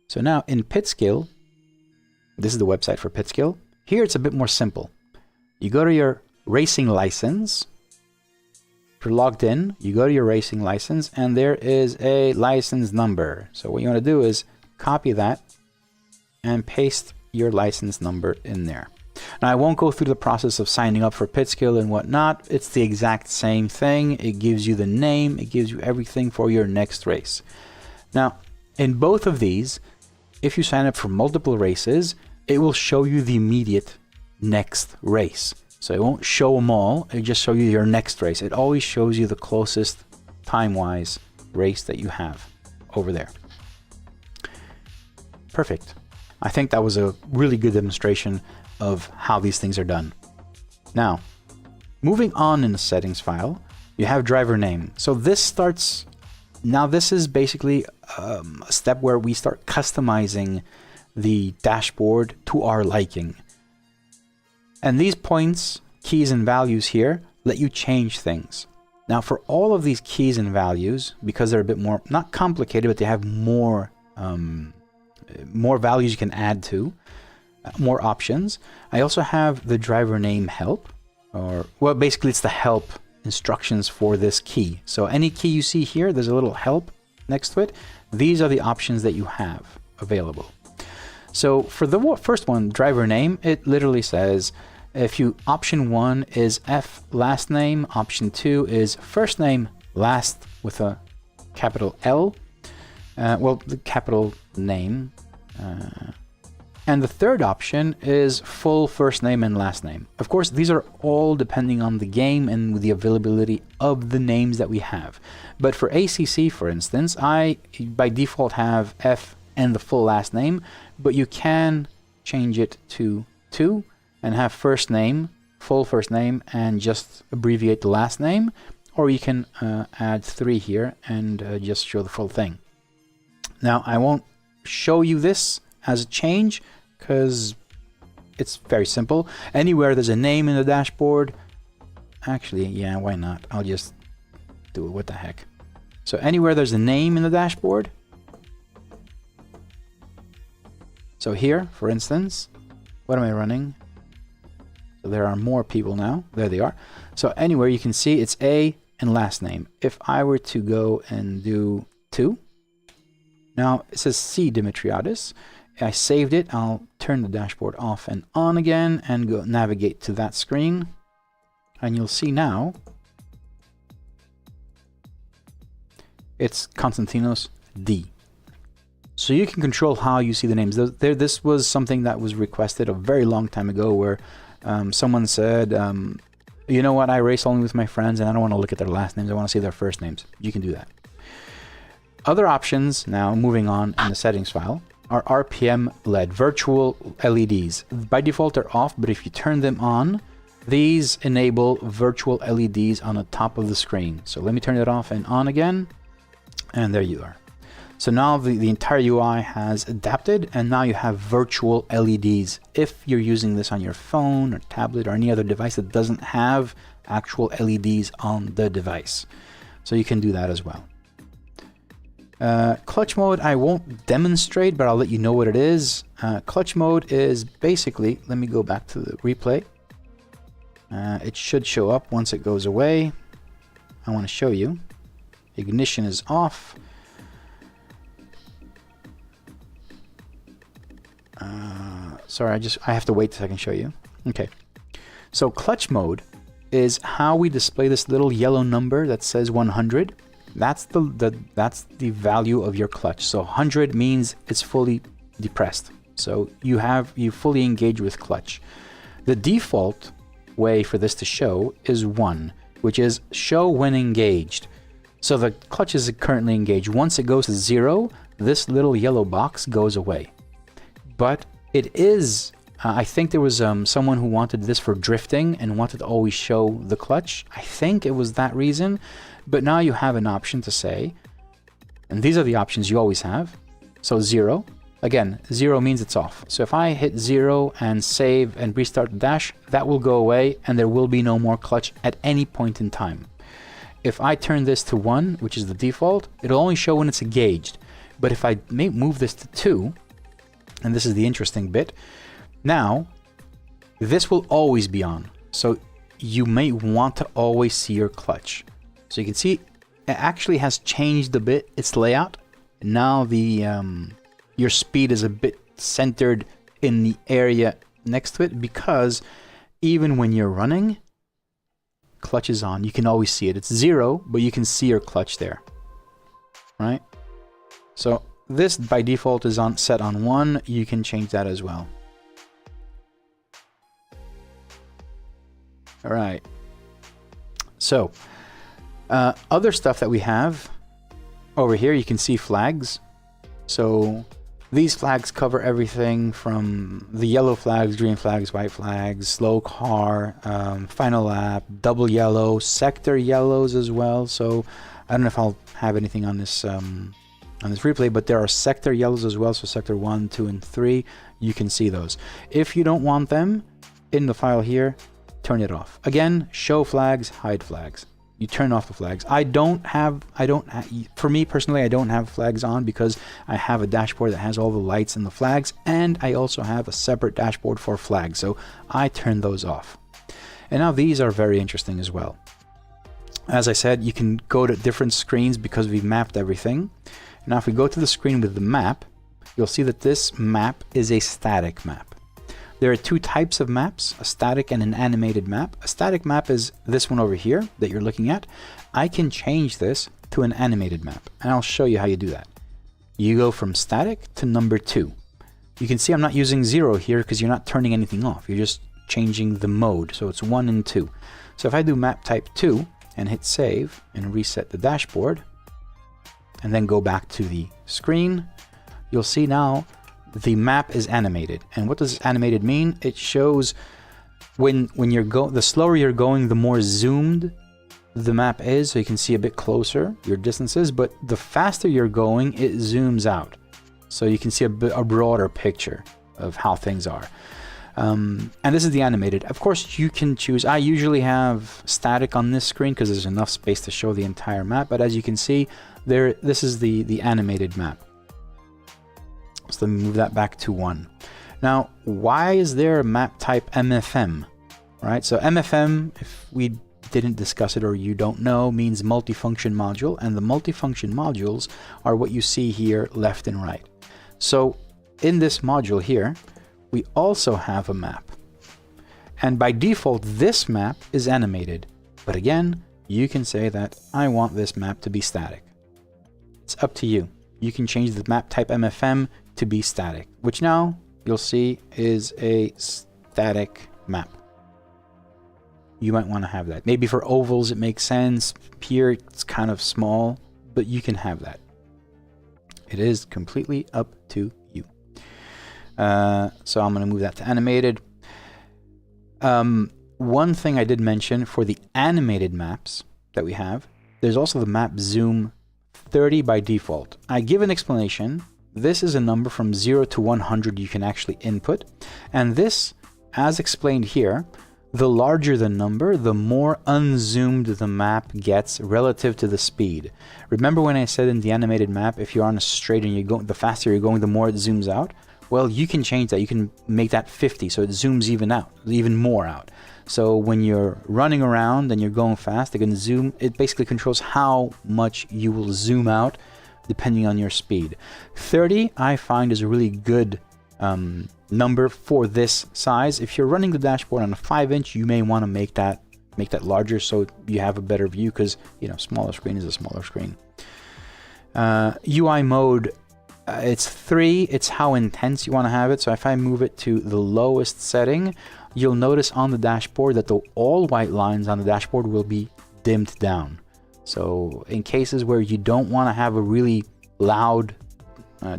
So now in Pitskill, this is the website for Pitskill. Here it's a bit more simple. You go to your racing license. If you're logged in, you go to your racing license and there is a license number. So what you want to do is copy that and paste your license number in there. Now I won't go through the process of signing up for Pitskill and whatnot. It's the exact same thing. It gives you the name. It gives you everything for your next race. Now, in both of these, if you sign up for multiple races, it will show you the immediate next race. So it won't show them all. It just show you your next race. It always shows you the closest time-wise race that you have over there. Perfect. I think that was a really good demonstration of how these things are done. Now, moving on in the settings file, you have driver name. So this starts, now this is basically a step where we start customizing the dashboard to our liking. And these points, keys and values here let you change things. Now for all of these keys and values, because they're a bit more, not complicated, but they have more values you can add to, more options. I also have the driver name help, or well, basically it's the help instructions for this key. So any key you see here, there's a little help next to it. These are the options that you have available. So for the first one, driver name, it literally says if you option 1 is F last name, option 2 is first name last with a capital L, well, the capital name. And the third option is full first name and last name. Of course, these are all depending on the game and the availability of the names that we have. But for ACC, for instance, I by default have F and the full last name, but you can change it to 2 and have first name, full first name, and just abbreviate the last name. Or you can add 3 here and just show the full thing. Now, I won't show you this as a change because it's very simple. Anywhere there's a name in the dashboard, actually, yeah, why not? I'll just do it, what the heck. So anywhere there's a name in the dashboard, so here, for instance, what am I running? So there are more people now, there they are. So anywhere you can see it's A and last name. If I were to go and do 2, now it says C Dimitriadis. I saved it. I'll turn the dashboard off and on again and go navigate to that screen. And you'll see now it's Constantinos D. So you can control how you see the names. This was something that was requested a very long time ago where someone said, you know what, I race only with my friends and I don't want to look at their last names. I want to see their first names. You can do that. Other options now, moving on in the settings file, are RPM LED, virtual LEDs. By default they're off, but if you turn them on, these enable virtual LEDs on the top of the screen. So let me turn it off and on again, and there you are. So now the entire UI has adapted, and now you have virtual LEDs. If you're using this on your phone or tablet or any other device that doesn't have actual LEDs on the device. So you can do that as well. Clutch mode I won't demonstrate, but I'll let you know what it is. Clutch mode is basically, let me go back to the replay. It should show up once it goes away. I want to show you. Ignition is off. Sorry, I have to wait so I can show you. Okay. So clutch mode is how we display this little yellow number that says 100. That's the value of your clutch. So 100 means it's fully depressed. So you fully engage with clutch. The default way for this to show is 1, which is show when engaged. So the clutch is currently engaged. Once it goes to 0, this little yellow box goes away. But it is, I think there was someone who wanted this for drifting and wanted to always show the clutch. I think it was that reason. But now you have an option to say, and these are the options you always have. So 0, again, 0 means it's off. So if I hit 0 and save and restart the dash, that will go away and there will be no more clutch at any point in time. If I turn this to 1, which is the default, it'll only show when it's engaged. But if I move this to 2, and this is the interesting bit, now this will always be on. So you may want to always see your clutch. So you can see it actually has changed a bit its layout. Now the your speed is a bit centered in the area next to it, because even when you're running, clutch is on. You can always see it. It's 0, but you can see your clutch there, right? So this by default is set on 1. You can change that as well. All right. So other stuff that we have over here, you can see flags. So these flags cover everything from the yellow flags, green flags, white flags, slow car, final lap, double yellow, sector yellows as well. So I don't know if I'll have anything on this replay, but there are sector yellows as well. So sector 1, 2, and 3, you can see those. If you don't want them in the file here, turn it off. Again, show flags, hide flags. You turn off the flags. For me personally, I don't have flags on because I have a dashboard that has all the lights and the flags, and I also have a separate dashboard for flags, so I turn those off. And now these are very interesting as well. As I said, you can go to different screens because we've mapped everything. Now if we go to the screen with the map, you'll see that this map is a static map. There are 2 types of maps, a static and an animated map. A static map is this one over here that you're looking at. I can change this to an animated map, and I'll show you how you do that. You go from static to number 2. You can see I'm not using 0 here because you're not turning anything off. You're just changing the mode, so it's 1 and 2. So if I do map type 2 and hit save and reset the dashboard, and then go back to the screen, you'll see now the map is animated. And what does animated mean? It shows when you're the slower you're going, the more zoomed the map is, so you can see a bit closer your distances, but the faster you're going, it zooms out, so you can see a broader picture of how things are. And this is the animated. Of course, you can choose. I usually have static on this screen because there's enough space to show the entire map, but as you can see there, this is the animated map. So let me move that back to 1. Now, why is there a map type MFM? Right, so MFM, if we didn't discuss it or you don't know, means multifunction module, and the multifunction modules are what you see here left and right. So in this module here, we also have a map. And by default, this map is animated. But again, you can say that I want this map to be static. It's up to you. You can change the map type MFM to be static, which now you'll see is a static map. You might want to have that. Maybe for ovals it makes sense. Here it's kind of small, but you can have that. It is completely up to you. So I'm going to move that to animated. One thing I did mention for the animated maps that we have, there's also the map zoom 30 by default. I give an explanation. This is a number from 0 to 100 you can actually input. And this, as explained here, the larger the number, the more unzoomed the map gets relative to the speed. Remember when I said in the animated map, if you're on a straight and you go, the faster you're going, the more it zooms out? Well, you can change that. You can make that 50, so it zooms even more out. So when you're running around and you're going fast, it can zoom. It basically controls how much you will zoom out depending on your speed. 30, I find, is a really good number for this size. If you're running the dashboard on a 5-inch, you may want to make that larger so you have a better view, because smaller screen is a smaller screen. UI mode, it's 3. It's how intense you want to have it. So if I move it to the lowest setting, you'll notice on the dashboard that the all white lines on the dashboard will be dimmed down. So in cases where you don't want to have a really loud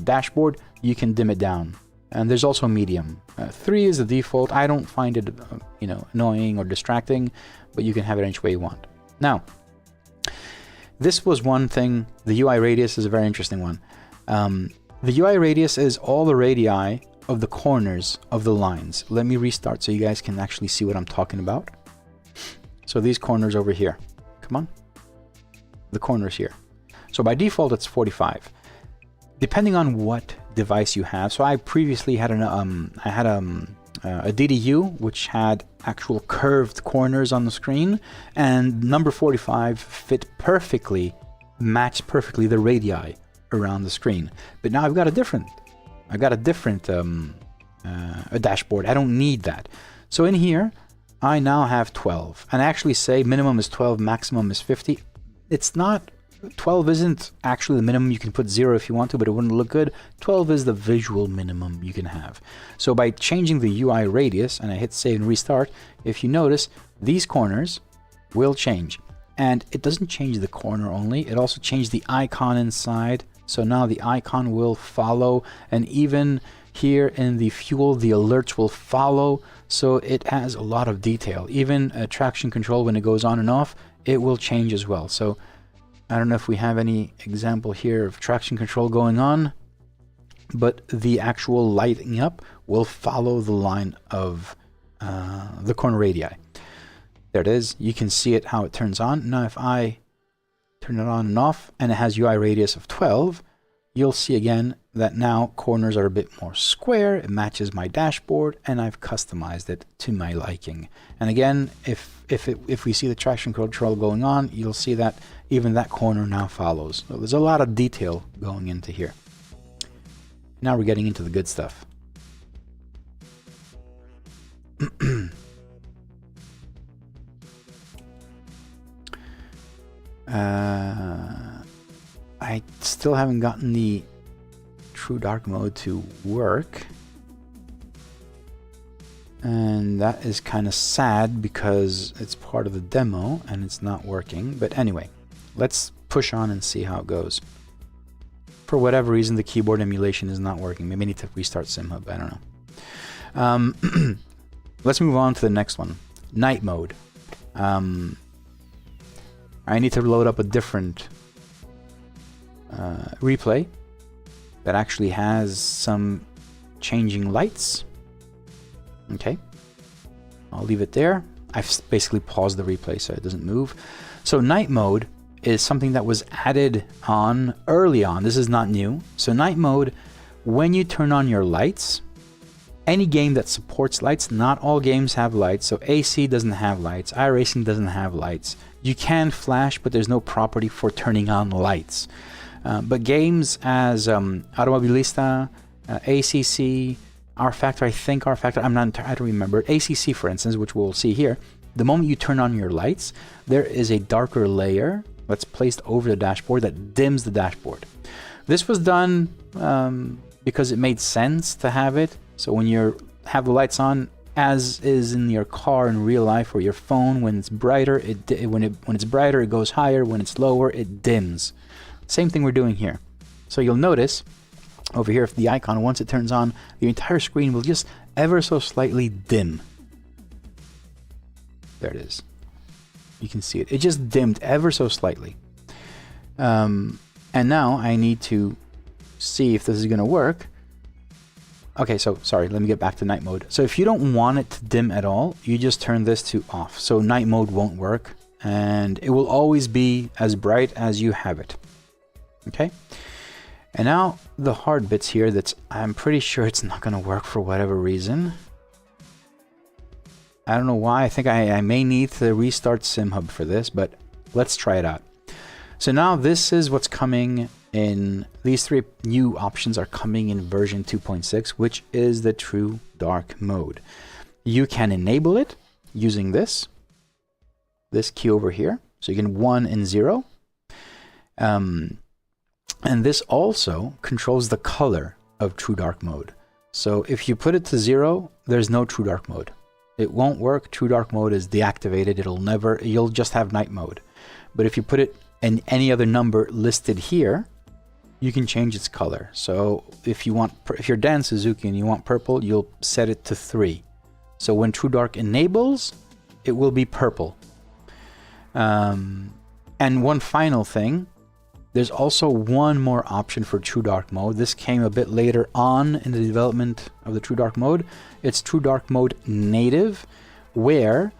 dashboard, you can dim it down. And there's also medium. 3 is the default. I don't find it annoying or distracting, but you can have it any way you want. Now, this was one thing. The UI radius is a very interesting one. The UI radius is all the radii of the corners of the lines. Let me restart so you guys can actually see what I'm talking about. So these corners over here, come on, the corners here. So by default, it's 45. Depending on what device you have. So I previously had a DDU which had actual curved corners on the screen, and number 45 fit perfectly, matched perfectly the radii around the screen. But now I've got a different a dashboard. I don't need that. So in here, I now have 12, and I actually say minimum is 12, maximum is 50. It's not, 12 isn't actually the minimum. You can put 0 if you want to, but it wouldn't look good. 12 is the visual minimum you can have. So by changing the UI radius, and I hit save and restart, if you notice, these corners will change. And it doesn't change the corner only, it also changed the icon inside. So now the icon will follow, and even here in the fuel, the alerts will follow. So it has a lot of detail. Even traction control, when it goes on and off, it will change as well. So I don't know if we have any example here of traction control going on, but the actual lighting up will follow the line of the corner radii. There it is. You can see it, how it turns on. Now if I turn it on and off, and it has UI radius of 12, you'll see again that now corners are a bit more square. It matches my dashboard, and I've customized it to my liking. And again, if we see the traction control going on, you'll see that even that corner now follows. So there's a lot of detail going into here. Now we're getting into the good stuff. I still haven't gotten the true dark mode to work, and that is kind of sad because it's part of the demo and it's not working. But anyway, let's push on and see how it goes. For whatever reason, the keyboard emulation is not working. Maybe I need to restart Simhub, I don't know. Let's move on to the next one, night mode. I need to load up a different replay that actually has some changing lights. Okay, I'll leave it there. I've basically paused the replay so it doesn't move. So night mode is something that was added on early on. This is not new. So night mode, when you turn on your lights, any game that supports lights, not all games have lights. So AC doesn't have lights, iRacing doesn't have lights. You can flash, but there's no property for turning on lights. But games as Automobilista, ACC, rFactor, I think rFactor, I don't remember. ACC, for instance, which we'll see here, the moment you turn on your lights, there is a darker layer that's placed over the dashboard that dims the dashboard. This was done because it made sense to have it. So when you have the lights on, as is in your car in real life or your phone, when it's brighter, when it's brighter, it goes higher. When it's lower, it dims. Same thing we're doing here. So you'll notice over here, if the icon, once it turns on, the entire screen will just ever so slightly dim. There it is. You can see it. It just dimmed ever so slightly. And now I need to see if this is going to work. Okay, so sorry, let me get back to night mode. So if you don't want it to dim at all, you just turn this to off. So night mode won't work, and it will always be as bright as you have it. Okay, and now the hard bits here that I'm pretty sure it's not going to work for whatever reason. I don't know why. I think I may need to restart Simhub for this, but let's try it out. So now this is what's coming in. These three new options are coming in version 2.6, which is the true dark mode. You can enable it using this key over here. So you can 1 and 0. And this also controls the color of true dark mode. So if you put it to 0, there's no true dark mode. it won't work. True dark mode is deactivated. You'll just have night mode. But if you put it in any other number listed here, you can change its color. So if you're Dan Suzuki and you want purple, you'll set it to 3. So when True Dark enables, it will be purple. And one final thing, there's also one more option for True Dark mode. This came a bit later on in the development of the True Dark mode. It's True Dark mode native, where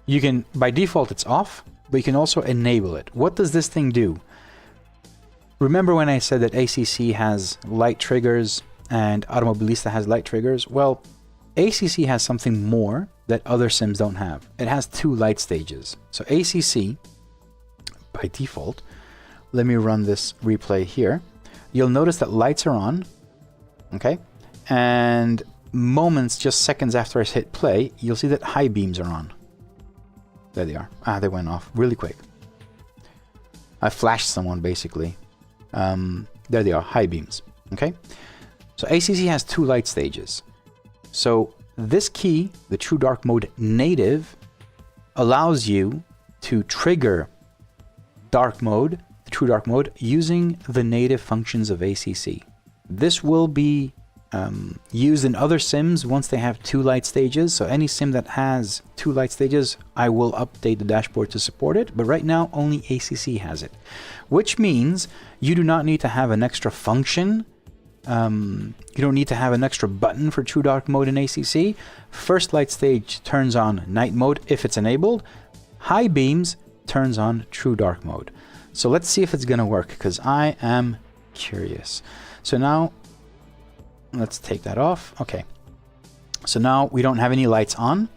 you can, by default it's off, but you can also enable it. What does this thing do? Remember when I said that ACC has light triggers and Automobilista has light triggers? Well, ACC has something more that other sims don't have. It has 2 light stages. So ACC, by default, let me run this replay here. You'll notice that lights are on, okay? And moments, just seconds after I hit play, you'll see that high beams are on. There they are. They went off really quick. I flashed someone, basically. There they are, high beams, okay? So ACC has 2 light stages. So this key, the True Dark mode native, allows you to trigger dark mode, the True Dark mode, using the native functions of ACC. This will be used in other sims once they have 2 light stages. So any sim that has 2 light stages, I will update the dashboard to support it. But right now, only ACC has it, which means you do not need to have an extra function. You don't need to have an extra button for True Dark mode in ACC. First light stage turns on night mode if it's enabled. High beams turns on True Dark mode. So let's see if it's gonna work, because I am curious. So now let's take that off. Okay. So now we don't have any lights on.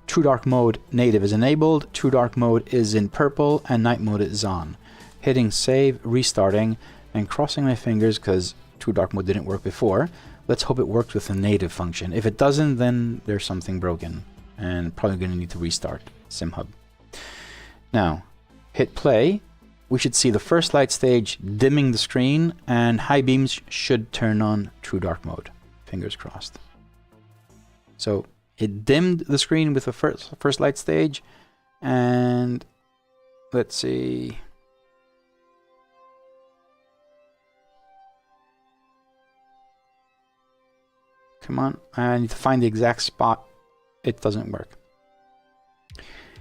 True Dark mode native is enabled. True Dark mode is in purple and night mode is on. Hitting save, restarting, and crossing my fingers because True Dark mode didn't work before. Let's hope it works with the native function. If it doesn't, then there's something broken and probably going to need to restart Simhub. Now, hit play. We should see the first light stage dimming the screen, and high beams should turn on True Dark mode. Fingers crossed. So it dimmed the screen with the first light stage, and let's see. Come on, I need to find the exact spot. It doesn't work.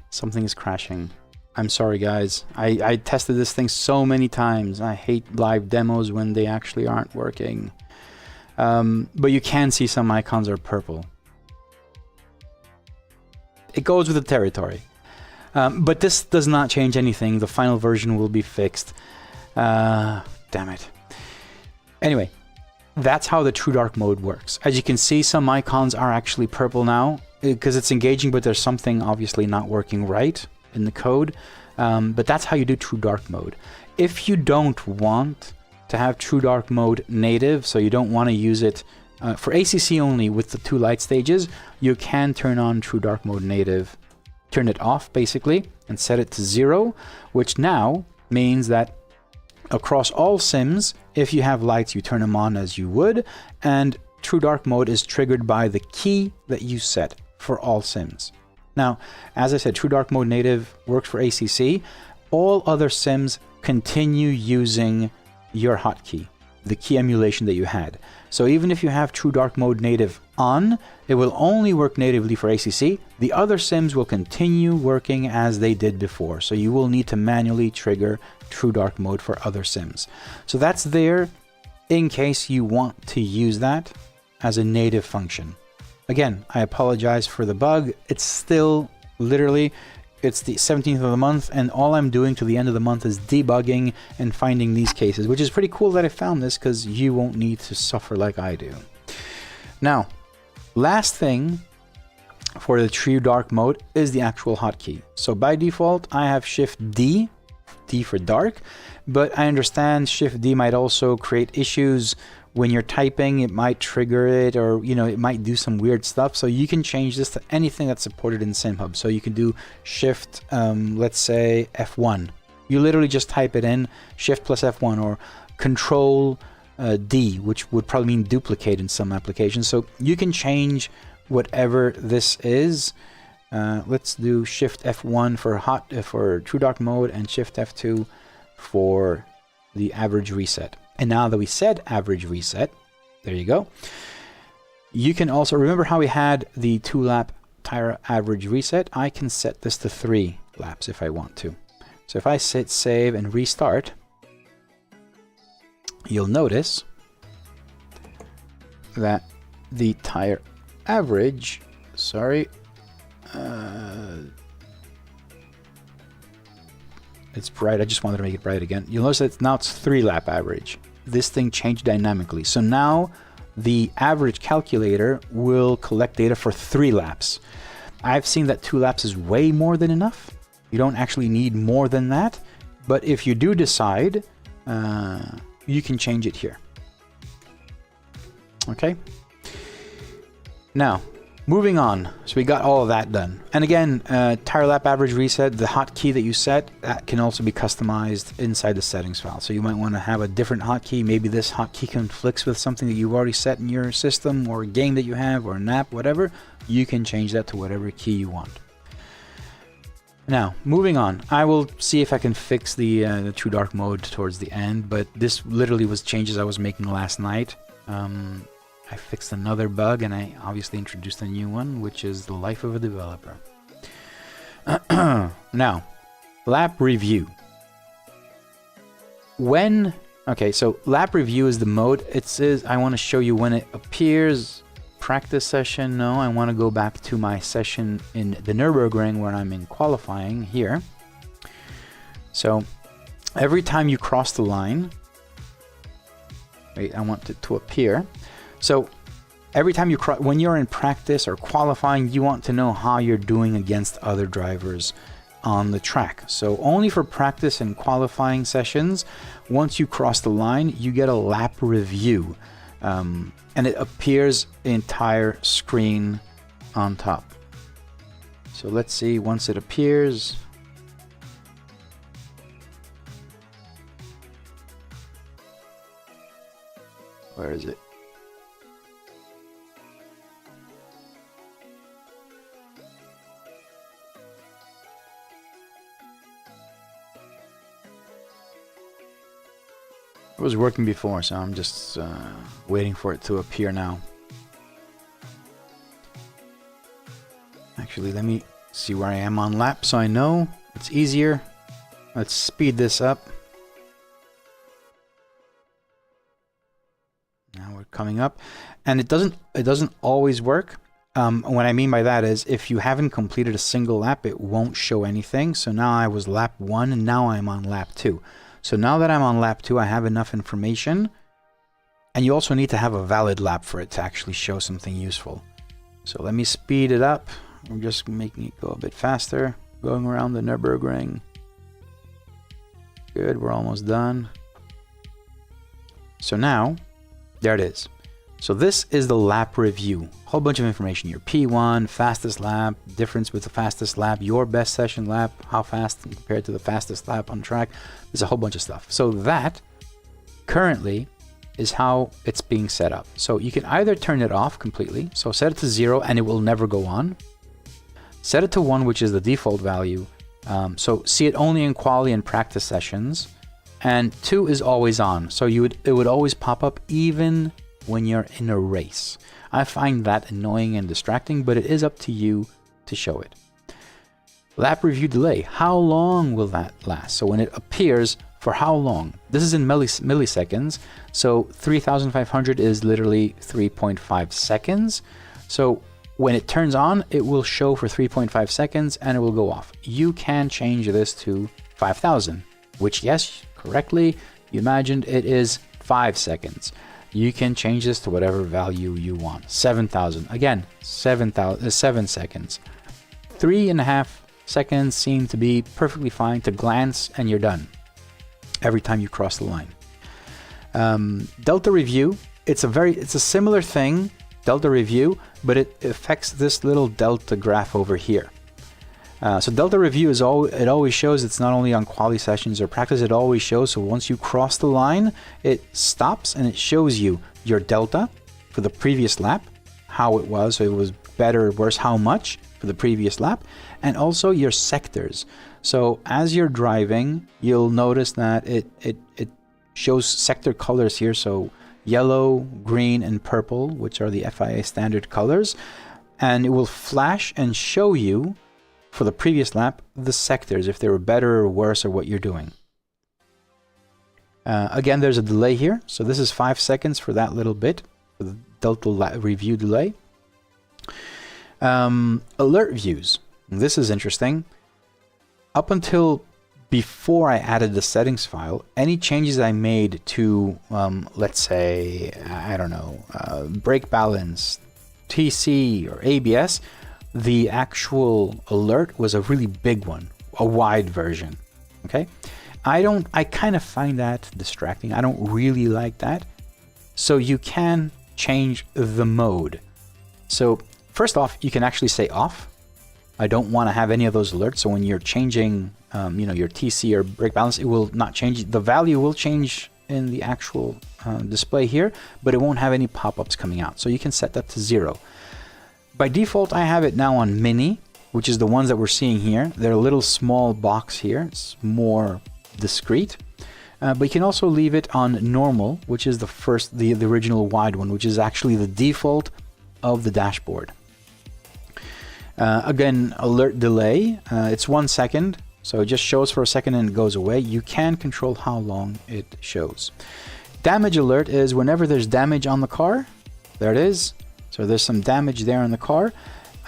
Something is crashing. I'm sorry, guys. I tested this thing so many times. I hate live demos when they actually aren't working. But you can see some icons are purple. It goes with the territory. But this does not change anything. The final version will be fixed. Damn it. Anyway, that's how the True Dark mode works. As you can see, some icons are actually purple now because it's engaging, but there's something obviously not working right in the code. But that's how you do True Dark mode. If you don't want to have True Dark mode native, so you don't want to use it for ACC only with the 2 light stages, you can turn on True Dark mode native, turn it off basically, and set it to 0, which now means that across all sims, if you have lights, you turn them on as you would, and True Dark mode is triggered by the key that you set for all sims. Now, as I said, True Dark mode native works for ACC. All other sims continue using your hotkey, the key emulation that you had. So even if you have True Dark mode native on, it will only work natively for ACC. The other sims will continue working as they did before. So you will need to manually trigger True Dark mode for other sims. So that's there in case you want to use that as a native function. Again, I apologize for the bug. It's still literally, it's the 17th of the month, and all I'm doing to the end of the month is debugging and finding these cases, which is pretty cool that I found this because you won't need to suffer like I do. Now, last thing for the True Dark mode is the actual hotkey. So by default, I have Shift D, D for dark, but I understand Shift D might also create issues when you're typing. It might trigger it, or it might do some weird stuff. So you can change this to anything that's supported in Simhub. So you can do Shift, let's say F1. You literally just type it in, Shift plus F1, or Control D, which would probably mean duplicate in some applications. So you can change whatever this is. Let's do Shift F1 for true dark mode and Shift F2 for the average reset. And now that we said average reset, there you go. You can also remember how we had the 2-lap Tyre average reset. I can set this to 3 laps if I want to. So if I hit save and restart, you'll notice that the Tyre average, it's bright. I just wanted to make it bright again. You'll notice that now it's 3-lap average. This thing changed dynamically. So now the average calculator will collect data for 3 laps. I've seen that 2 laps is way more than enough. You don't actually need more than that. But if you do decide, you can change it here. Okay. Now, moving on. So we got all of that done. And again, Tyre lap average reset, the hotkey that you set, that can also be customized inside the settings file. So you might want to have a different hotkey. Maybe this hotkey conflicts with something that you've already set in your system or a game that you have or an app, whatever. You can change that to whatever key you want. Now, moving on. I will see if I can fix the true dark mode towards the end, but this literally was changes I was making last night. I fixed another bug, and I obviously introduced a new one, which is the life of a developer. Now, lap review. Okay, so lap review is the mode. It says I want to show you when it appears. Practice session, no, I want to go back to my session in the Nürburgring where I'm in qualifying here. So every time you cross the line, wait, I want it to appear. So every time when you're in practice or qualifying, you want to know how you're doing against other drivers on the track. So only for practice and qualifying sessions, once you cross the line, you get a lap review. And it appears entire screen on top. So let's see, once it appears, where is it? It was working before, so I'm just waiting for it to appear now. Actually, let me see where I am on lap so I know it's easier. Let's speed this up. Now we're coming up, and it doesn't always work. What I mean by that is if you haven't completed a single lap, it won't show anything. So now I was lap 1 and now I'm on lap 2. So now that I'm on lap 2, I have enough information, and you also need to have a valid lap for it to actually show something useful. So let me speed it up. We're just making it go a bit faster. Going around the Nürburgring. Good, we're almost done. So now, there it is. So this is the lap review. A whole bunch of information. Your P1, fastest lap, difference with the fastest lap, your best session lap, how fast compared to the fastest lap on track. There's a whole bunch of stuff. So that currently is how it's being set up. So you can either turn it off completely. So set it to 0 and it will never go on. Set it to 1, which is the default value. So see it only in quali and practice sessions. And 2 is always on. So it would always pop up even when you're in a race. I find that annoying and distracting, but it is up to you to show it. Lap review delay. How long will that last? So when it appears, for how long? This is in milliseconds. So 3,500 is literally 3.5 seconds. So when it turns on, it will show for 3.5 seconds and it will go off. You can change this to 5,000, which, yes, correctly, you imagined it is 5 seconds. You can change this to whatever value you want. 7,000. Again, 7 seconds. 3.5 seconds seem to be perfectly fine to glance, and you're done every time you cross the line. Delta review. It's a similar thing, delta review, but it affects this little delta graph over here. So delta review is it always shows. It's not only on quali sessions or practice, it always shows. So once you cross the line, it stops and it shows you your delta for the previous lap, how it was. So it was better or worse, how much for the previous lap, and also your sectors. So as you're driving, you'll notice that it shows sector colors here. So yellow, green, and purple, which are the FIA standard colors. And it will flash and show you for the previous lap the sectors, if they were better or worse or what you're doing. Again, there's a delay here. So this is 5 seconds for that little bit, for the delta review delay. Alert views. This is interesting. Up until before I added the settings file, any changes I made to, let's say, I don't know, brake balance, TC, or ABS, the actual alert was a really big one, a wide version. Okay, I kind of find that distracting. I don't really like that. So you can change the mode. So first off, you can actually say off. I don't want to have any of those alerts. So when you're changing, you know, your TC or brake balance, it will not change. The value will change in the actual display here, but it won't have any pop-ups coming out. So you can set that to 0. By default, I have it now on mini, which is the ones that we're seeing here. They're a little small box here. It's more discreet. But you can also leave it on normal, which is the original wide one, which is actually the default of the dashboard. Again, alert delay, it's 1 second, so it just shows for a second and it goes away. You can control how long it shows. Damage alert is whenever there's damage on the car. There it is. So there's some damage there in the car.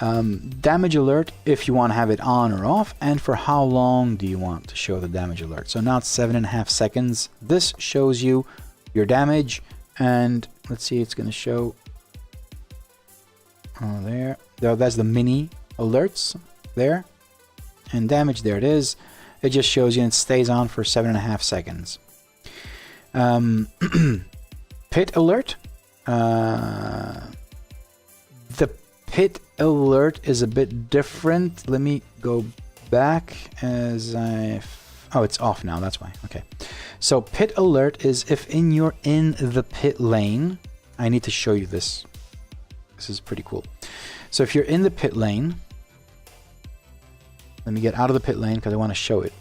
Damage alert if you want to have it on or off, and for how long do you want to show the damage alert. So now it's 7.5 seconds. This shows you your damage, and let's see, it's going to show there. That's the mini alerts there, and damage, there it is. It just shows you and it stays on for 7.5 seconds. Pit alert. The pit alert is a bit different. Let me go back as oh, it's off now, that's why. Okay, so pit alert is if you're in the pit lane. I need to show you this. This is pretty cool. So if you're in the pit lane, let me get out of the pit lane because I want to show it.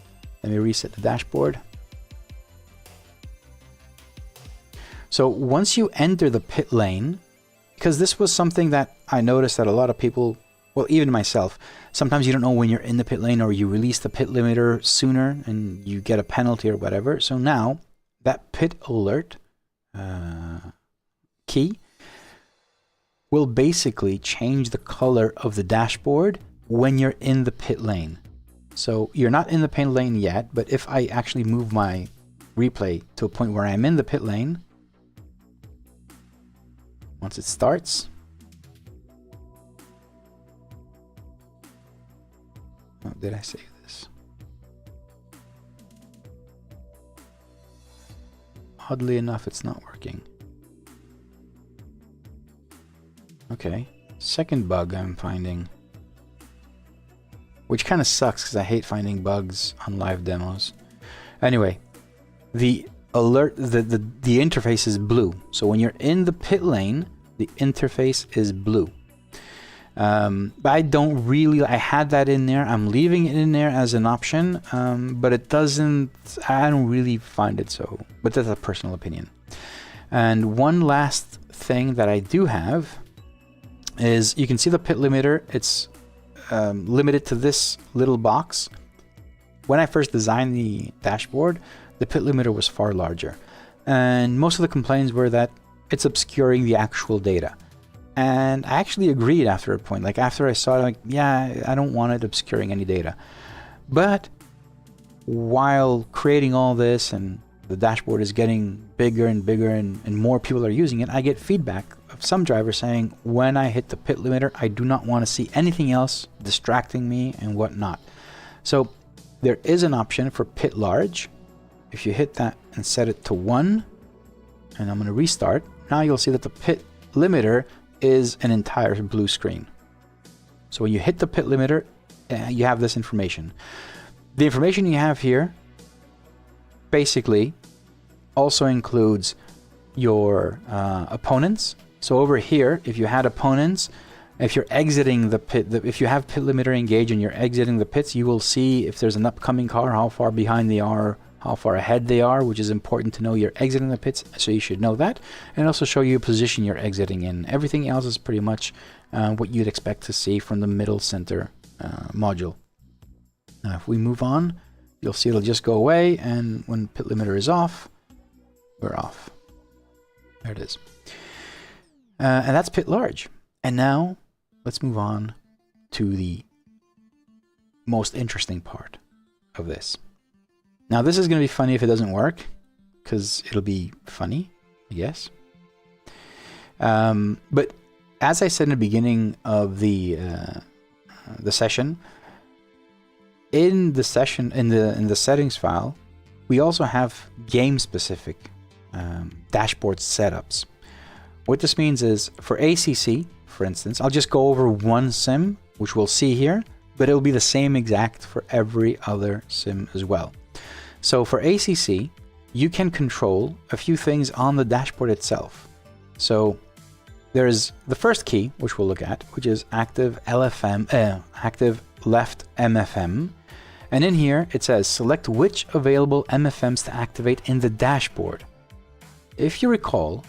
Let me reset the dashboard. So once you enter the pit lane, because this was something that I noticed that a lot of people, well, even myself, sometimes you don't know when you're in the pit lane, or you release the pit limiter sooner and you get a penalty or whatever. So now that pit alert key will basically change the color of the dashboard when you're in the pit lane. So you're not in the pit lane yet, but if I actually move my replay to a point where I'm in the pit lane, once it starts, oh, did I save this? Oddly enough, it's not working. Okay, second bug I'm finding, which kind of sucks because I hate finding bugs on live demos. Anyway, the alert, the interface is blue. So when you're in the pit lane, the interface is blue. But I don't really, I had that in there. I'm leaving it in there as an option, but it doesn't, I don't really find it so, but that's a personal opinion. And one last thing that I do have is you can see the pit limiter. It's limited to this little box. When I first designed the dashboard, the pit limiter was far larger, and most of the complaints were that it's obscuring the actual data. And I actually agreed after a point. Like after I saw it, like, yeah, I don't want it obscuring any data. But while creating all this and the dashboard is getting bigger and bigger and more people are using it, I get feedback of some drivers saying, when I hit the pit limiter, I do not want to see anything else distracting me and whatnot. So there is an option for pit large. If you hit that and set it to 1, and I'm going to restart, now you'll see that the pit limiter is an entire blue screen. So when you hit the pit limiter, you have this information. The information you have here basically also includes your opponents. So over here, if you had opponents, If you're exiting the pit, if you have pit limiter engaged and you're exiting the pits, you will see if there's an upcoming car, how far behind they are, how far ahead they are, which is important to know. You're exiting the pits, so you should know that. And also show you a position you're exiting in. Everything else is pretty much what you'd expect to see from the middle center module. Now, if we move on, you'll see it'll just go away, and when pit limiter is off, we're off. There it is. And that's pit large. And now, let's move on to the most interesting part of this. Now, this is going to be funny if it doesn't work, because it'll be funny, I guess. But as I said in the beginning of the session, in the settings file, we also have game-specific dashboard setups. What this means is for ACC, for instance, I'll just go over one sim, which we'll see here, but it'll be the same exact for every other sim as well. So for ACC, you can control a few things on the dashboard itself. So there's the first key, which we'll look at, which is active LFM, active left MFM. And in here, it says select which available MFMs to activate in the dashboard. If you recall,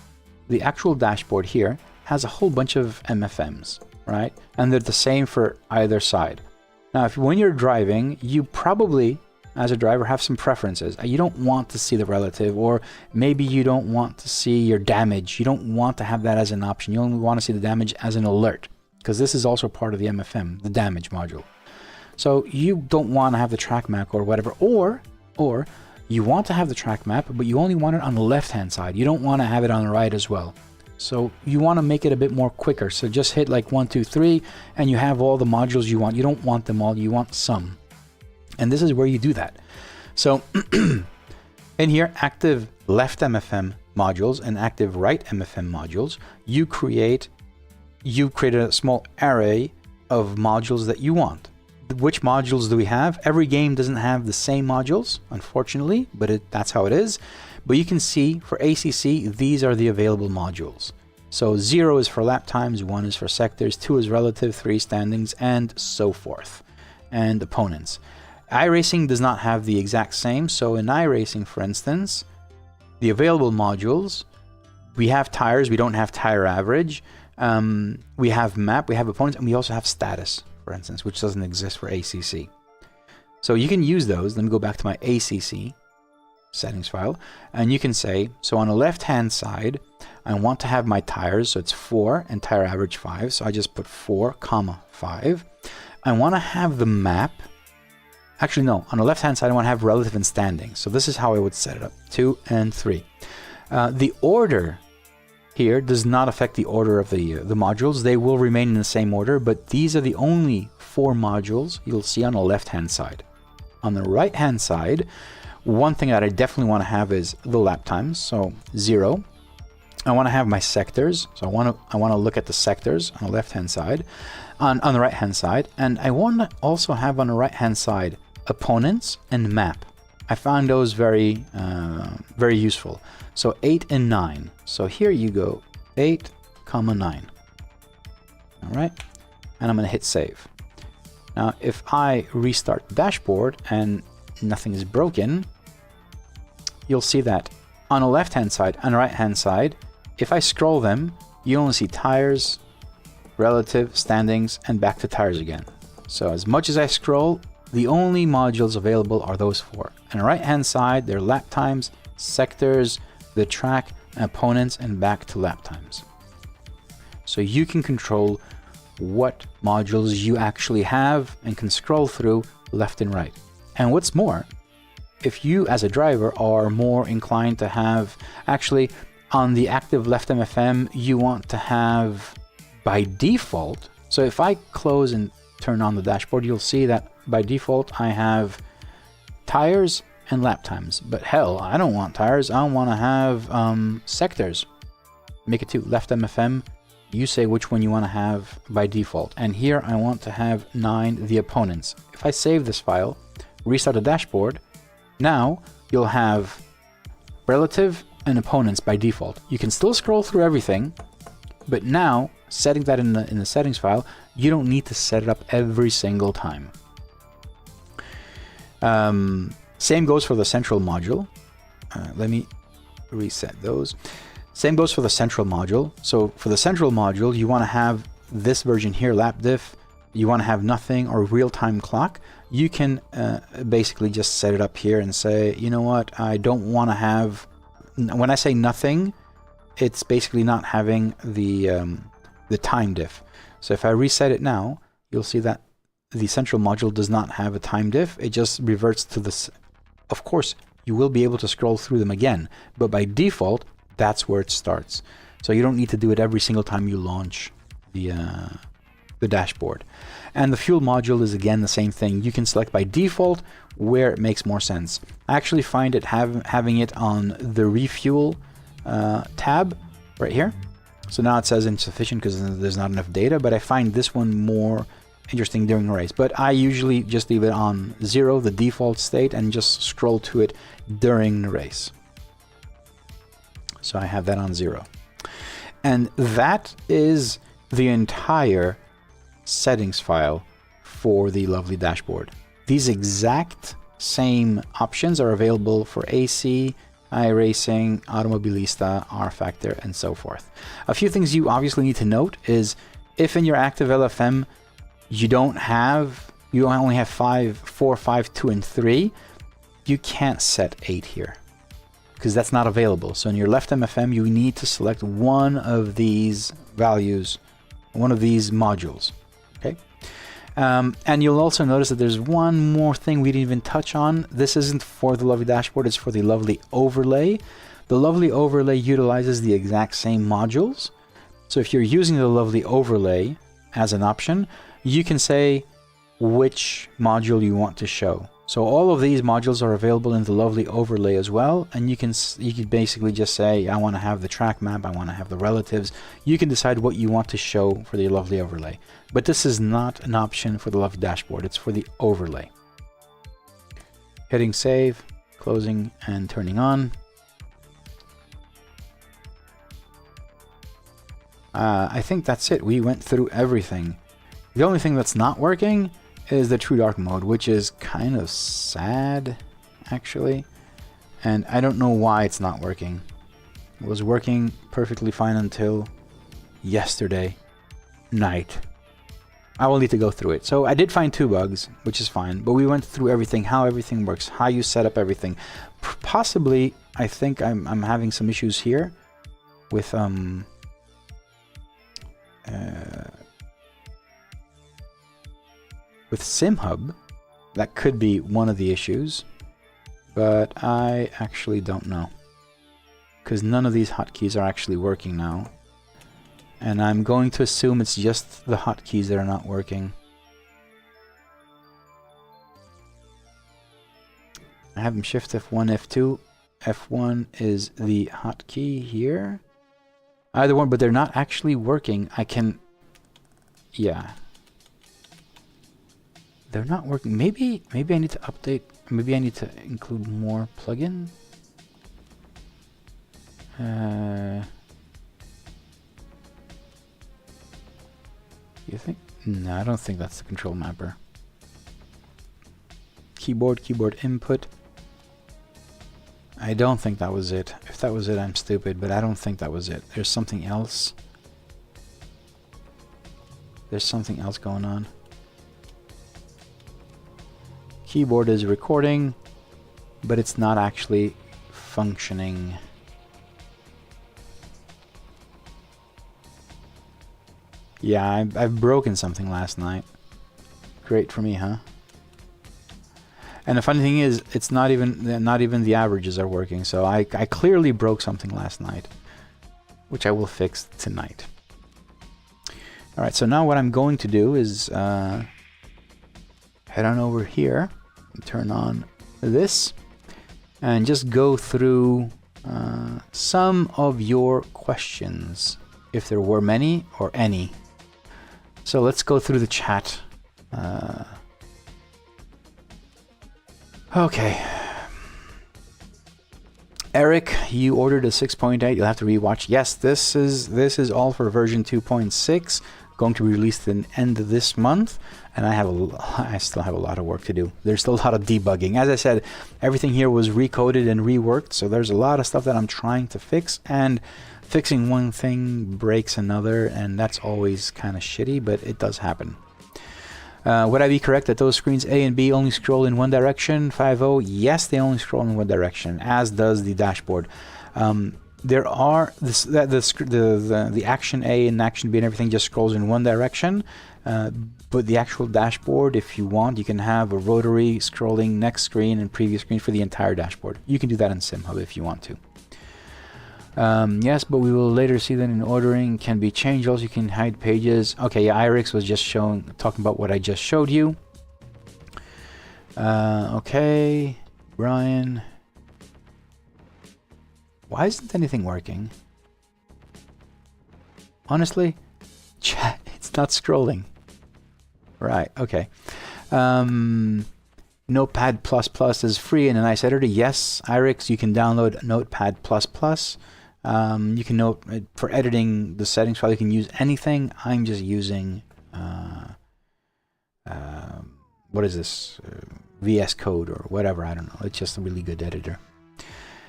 the actual dashboard here has a whole bunch of MFMs, right? And they're the same for either side. Now, when you're driving, you probably, as a driver, have some preferences. You don't want to see the relative, or maybe you don't want to see your damage. You don't want to have that as an option. You only want to see the damage as an alert, because this is also part of the MFM, the damage module. So you don't want to have the track map or whatever, or you want to have the track map, but you only want it on the left-hand side. You don't want to have it on the right as well. So you want to make it a bit more quicker. So just hit like 1, 2, 3, and you have all the modules you want. You don't want them all, you want some. And this is where you do that. So in here, active left MFM modules and active right MFM modules, you create a small array of modules that you want. Which modules do we have? Every game doesn't have the same modules, unfortunately, but that's how it is. But you can see for ACC, these are the available modules. So 0 is for lap times, 1 is for sectors, 2 is relative, 3 standings, and so forth, and opponents. iRacing does not have the exact same. So in iRacing, for instance, the available modules, we have tires, we don't have tire average, we have map, we have opponents, and we also have status, for instance, which doesn't exist for ACC. So you can use those. Let me go back to my ACC settings file, and you can say, so on the left-hand side, I want to have my tires, so it's 4 and tire average 5, so I just put 4, 5. I want to have the map. Actually, no, on the left-hand side, I want to have relative and standing. So this is how I would set it up, 2 and 3. The order here does not affect the order of the modules. They will remain in the same order, but these are the only 4 modules you'll see on the left-hand side. On the right-hand side, one thing that I definitely want to have is the lap times, so 0. I want to have my sectors, so I want to look at the sectors on the left-hand side, on the right-hand side, and I want to also have on the right-hand side opponents and map. I found those very useful. So 8 and 9. So here you go, 8, 9. All right, and I'm going to hit save. Now, if I restart the dashboard and nothing is broken, you'll see that on the left-hand side and the right-hand side, if I scroll them, you only see tires, relative, standings, and back to tires again. So as much as I scroll, the only modules available are those 4. On the right-hand side, they're lap times, sectors, the track, opponents, and back to lap times. So you can control what modules you actually have and can scroll through left and right. And what's more, if you as a driver are more inclined to have, actually on the active left MFM, you want to have by default. So if I close and turn on the dashboard, you'll see that by default I have tires and lap times. But hell, I don't want tires. I want to have sectors. Make it to left MFM. You say which one you want to have by default. And here I want to have 9, the opponents. If I save this file, restart the dashboard, now you'll have relative and opponents by default. You can still scroll through everything, but now setting that in the settings file, you don't need to set it up every single time. Same goes for the central module. Let me reset those. Same goes for the central module. So for the central module, you want to have this version here, lapdiff. You want to have nothing or real-time clock. You can basically just set it up here and say, you know what, I don't want to have, when I say nothing, it's basically not having the time diff. So if I reset it now, you'll see that the central module does not have a time diff. It just reverts to this. Of course, you will be able to scroll through them again, but by default, that's where it starts. So you don't need to do it every single time you launch the dashboard. And the fuel module is again the same thing. You can select by default where it makes more sense. I actually find it having it on the refuel tab right here. So now it says insufficient because there's not enough data, but I find this one more interesting during a race. But I usually just leave it on 0, the default state, and just scroll to it during the race. So I have that on 0. And that is the entire settings file for the lovely dashboard. These exact same options are available for AC, iRacing, Automobilista, R-Factor, and so forth. A few things you obviously need to note is if in your active LFM you only have 4, 5, 2, and 3, you can't set 8 here because that's not available. So in your left MFM, you need to select one of these values, one of these modules. Okay. And you'll also notice that there's one more thing we didn't even touch on. This isn't for the lovely dashboard, it's for the lovely overlay. The lovely overlay utilizes the exact same modules. So if you're using the lovely overlay as an option, you can say which module you want to show. So all of these modules are available in the lovely overlay as well, and you can basically just say, I want to have the track map, I want to have the relatives. You can decide what you want to show for the lovely overlay. But this is not an option for the lovely dashboard, it's for the overlay. Hitting save, closing, and turning on. I think that's it. We went through everything. The only thing that's not working is the True Dark mode, which is kind of sad, actually. And I don't know why it's not working. It was working perfectly fine until yesterday night. I will need to go through it. So I did find 2 bugs, which is fine, but we went through everything, how everything works, how you set up everything. Possibly, I think I'm having some issues here with Simhub. That could be one of the issues, but I actually don't know because none of these hotkeys are actually working now, and I'm going to assume it's just the hotkeys that are not working. I have them shift F1, F2. F1 is the hotkey here. Either one, but they're not actually working. I can, yeah. They're not working. Maybe I need to update. Maybe I need to include more plugin. You think? No, I don't think that's the control mapper. Keyboard input. I don't think that was it. If that was it, I'm stupid, but I don't think that was it. There's something else. There's something else going on. Keyboard is recording, but it's not actually functioning. Yeah, I've broken something last night. Great for me, huh? And the funny thing is, it's not even the averages are working. So I clearly broke something last night, which I will fix tonight. All right, so now what I'm going to do is head on over here, and turn on this, and just go through some of your questions, if there were many or any. So let's go through the chat. Okay. Eric, you ordered a 6.8. You'll have to rewatch. Yes, this is all for version 2.6. Going to be released in end of this month, and I still have a lot of work to do. There's still a lot of debugging. As I said, everything here was recoded and reworked, so there's a lot of stuff that I'm trying to fix, and fixing one thing breaks another, and that's always kind of shitty, but it does happen. Would I be correct that those screens A and B only scroll in one direction? 5.0, yes, they only scroll in one direction, as does the dashboard. There are the action A and action B and everything just scrolls in one direction, but the actual dashboard, if you want, you can have a rotary scrolling next screen and previous screen for the entire dashboard. You can do that in Simhub if you want to. Yes, but we will later see that in ordering can be changed. Also, you can hide pages. Okay, yeah, Irix was just talking about what I just showed you. Okay, Brian. Why isn't anything working? Honestly, chat, it's not scrolling. Right, okay. Notepad++ is free in a nice editor. Yes, Irix, you can download Notepad++. You can note for editing the settings file, you can use anything. I'm just using what is this? VS Code or whatever, I don't know. It's just a really good editor.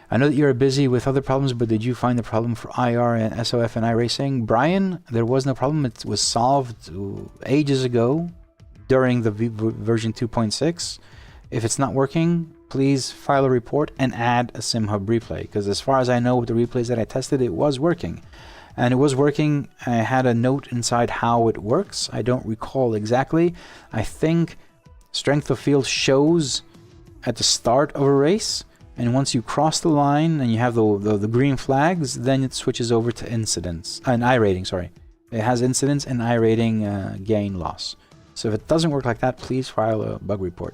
I know that you're busy with other problems, but did you find the problem for IR and SOF and iRacing? Brian, there was no problem. It was solved ages ago during the version 2.6. If it's not working, please file a report and add a Simhub replay, because as far as I know with the replays that I tested, it was working. And it was working. I had a note inside how it works. I don't recall exactly. I think strength of field shows at the start of a race, and once you cross the line and you have the green flags, then it switches over to incidents and iRating, sorry. It has incidents and iRating gain loss. So if it doesn't work like that, please file a bug report.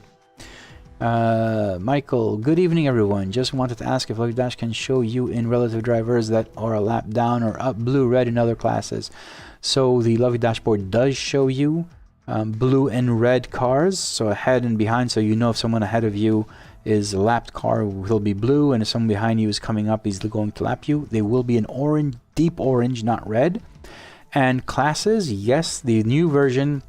Michael, good evening everyone. Just wanted to ask if Lovely Dash can show you in relative drivers that are a lap down or up blue, red in other classes. So the Lovely Dashboard does show you blue and red cars, so ahead and behind, so you know if someone ahead of you is a lapped car, will be blue, and if someone behind you is coming up, he's going to lap you. They will be an orange, deep orange, not red. And classes, yes, the new version,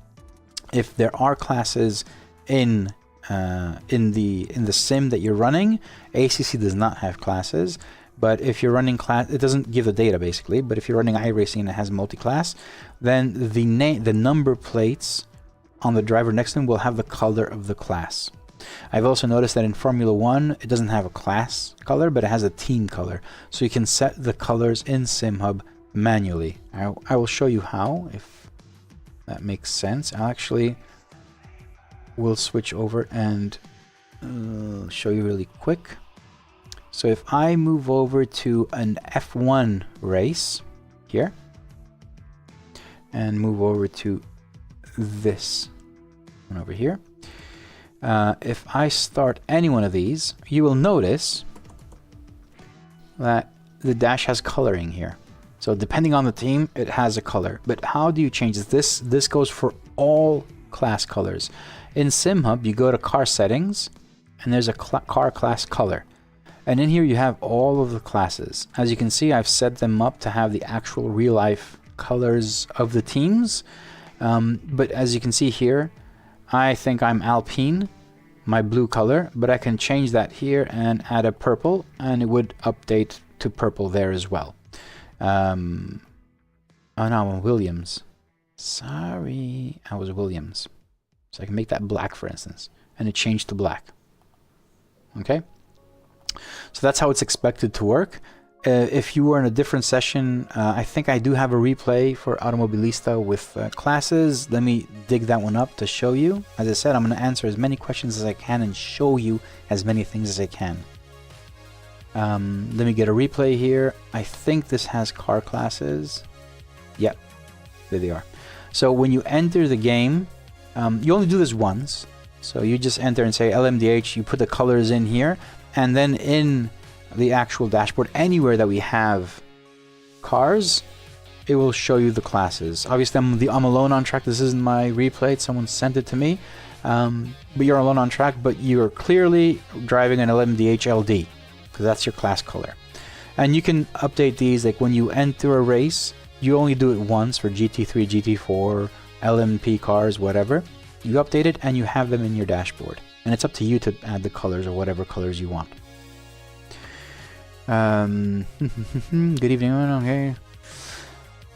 if there are classes in the sim that you're running, ACC does not have classes, but if you're running class, it doesn't give the data basically, but if you're running iRacing and it has multi-class, then the number plates on the driver next to them will have the color of the class. I've also noticed that in Formula 1, it doesn't have a class color, but it has a team color. So you can set the colors in Simhub manually. I will show you how, if that makes sense. We'll switch over and show you really quick. So if I move over to an F1 race here, and move over to this one over here, if I start any one of these, you will notice that the dash has coloring here. So depending on the team, it has a color. But how do you change this? This goes for all class colors. In Simhub, you go to car settings, and there's a car class color. And in here you have all of the classes. As you can see, I've set them up to have the actual real life colors of the teams. But as you can see here, I think I'm Alpine, my blue color, but I can change that here and add a purple, and it would update to purple there as well. Oh no, I'm Williams. Sorry, I was Williams. So I can make that black, for instance, and it changed to black. Okay? So that's how it's expected to work. If you were in a different session, I think I do have a replay for Automobilista with classes. Let me dig that one up to show you. As I said, I'm going to answer as many questions as I can and show you as many things as I can. Let me get a replay here. I think this has car classes. Yep, there they are. So when you enter the game, you only do this once. So you just enter and say LMDH, you put the colors in here, and then in the actual dashboard, anywhere that we have cars, it will show you the classes. Obviously, I'm alone on track. This isn't my replay. Someone sent it to me. But you're alone on track, but you're clearly driving an LMDH LD. because that's your class color. And you can update these, like when you enter a race, you only do it once for GT3, GT4, LMP cars, whatever. You update it and you have them in your dashboard. And it's up to you to add the colors or whatever colors you want. Good evening, okay.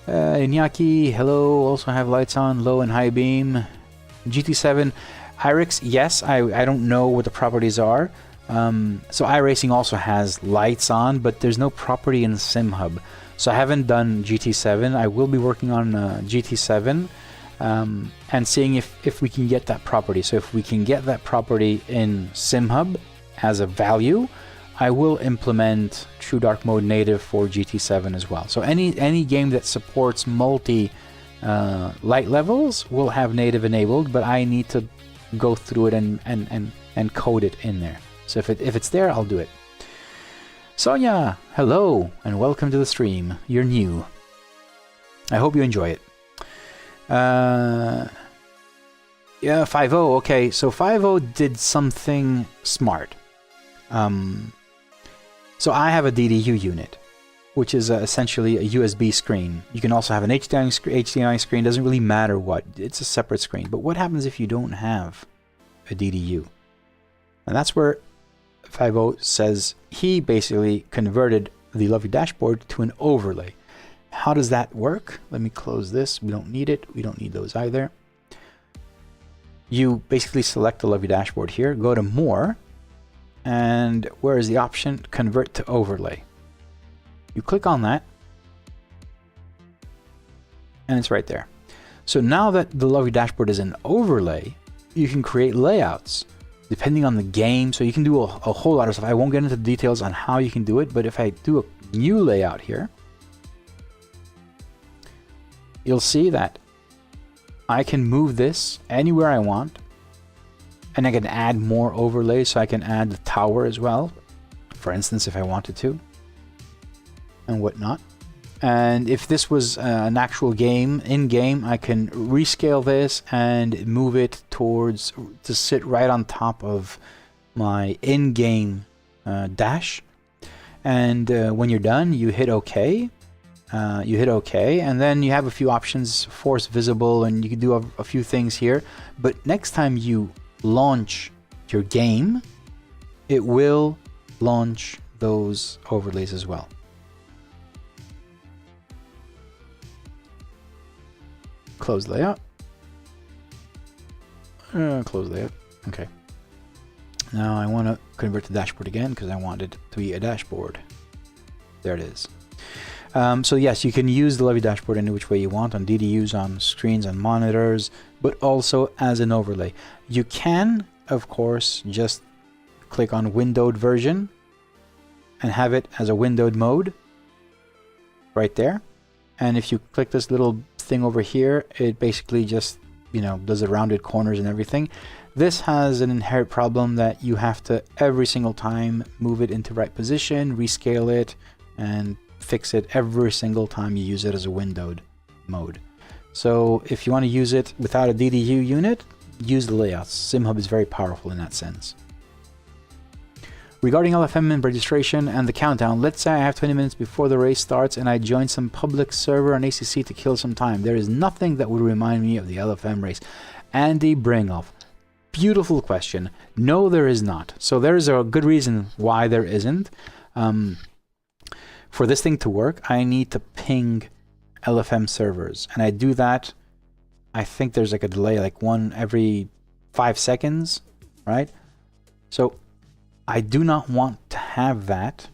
Iñaki, hello, also have lights on, low and high beam. GT7, iRix, yes, I don't know what the properties are. So iRacing also has lights on, but there's no property in Simhub. So I haven't done GT7. I will be working on GT7 and seeing if we can get that property. So if we can get that property in Simhub as a value, I will implement True Dark Mode native for GT7 as well. So any game that supports multi light levels will have native enabled, but I need to go through it and code it in there. So if it's there, I'll do it. Sonia, hello and welcome to the stream. You're new. I hope you enjoy it. Yeah, 5.0. Okay, so 5.0 did something smart. So I have a DDU unit, which is essentially a USB screen. You can also have an HDMI screen, doesn't really matter what. It's a separate screen. But what happens if you don't have a DDU? And that's where 5.0 says he basically converted the lovely dashboard to an overlay. How does that work? Let me close this. We don't need it. We don't need those either. You basically select the lovely dashboard here, go to More, and where is the option? Convert to overlay. You click on that, and it's right there. So now that the lovely dashboard is an overlay, you can create layouts depending on the game. So you can do a whole lot of stuff. I won't get into the details on how you can do it, but if I do a new layout here, you'll see that I can move this anywhere I want, and I can add more overlays. So I can add the tower as well, for instance, if I wanted to, and whatnot. And if this was an actual game, in-game, I can rescale this and move it towards to sit right on top of my in-game dash. And when you're done, you hit OK. And then you have a few options, force visible, and you can do a few things here. But next time you launch your game, it will launch those overlays as well. Close layout. Close layout. Okay. Now I want to convert to dashboard again because I want it to be a dashboard. There it is. So yes, you can use the lovely dashboard any which way you want, on DDUs, on screens, on monitors, but also as an overlay. You can, of course, just click on windowed version and have it as a windowed mode right there. And if you click this little thing over here, it basically just, you know, does the rounded corners and everything. This has an inherent problem that you have to every single time move it into right position, rescale it, and fix it every single time you use it as a windowed mode. So if you want to use it without a DDU unit, use the layouts. Simhub is very powerful in that sense. Regarding LFM and registration and the countdown, let's say I have 20 minutes before the race starts and I join some public server on ACC to kill some time. There is nothing that would remind me of the LFM race. Andy Bringoff. Beautiful question. No, there is not. So there's a good reason why there isn't. For this thing to work, I need to ping LFM servers. And I do that, I think there's like a delay, like one every 5 seconds, right? So I do not want to have that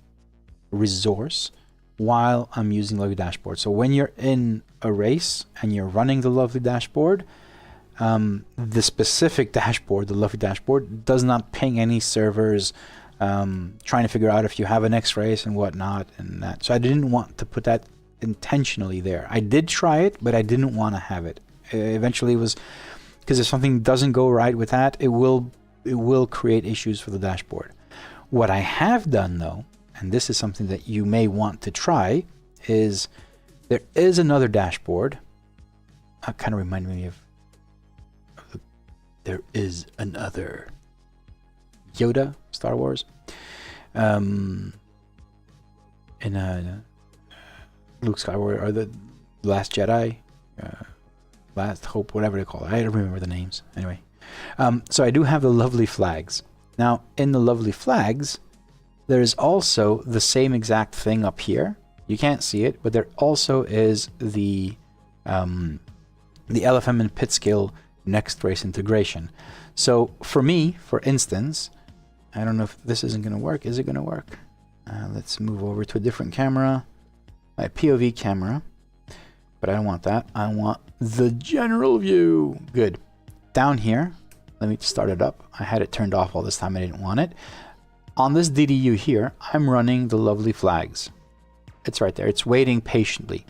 resource while I'm using Lovely Dashboard. So when you're in a race and you're running the Lovely Dashboard, the specific dashboard, the Lovely Dashboard, does not ping any servers trying to figure out if you have a next race and whatnot and that. So I didn't want to put that intentionally there. I did try it, but I didn't want to have it. Eventually it was because if something doesn't go right with that, it will create issues for the dashboard. What I have done though, and this is something that you may want to try, is there is another dashboard. Kind of reminded me of there is another Yoda, Star Wars. in Luke Skywalker, or the Last Jedi, Last Hope, whatever they call it. I don't remember the names. Anyway, so I do have the lovely flags. Now, in the lovely flags, there's also the same exact thing up here. You can't see it, but there also is the LFM and Pitskill next race integration. So for me, for instance, I don't know if this isn't going to work. Is it going to work? Let's move over to a different camera, my POV camera. But I don't want that. I want the general view. Good. Down here, let me start it up. I had it turned off all this time. I didn't want it. On this DDU here, I'm running the lovely flags. It's right there. It's waiting patiently.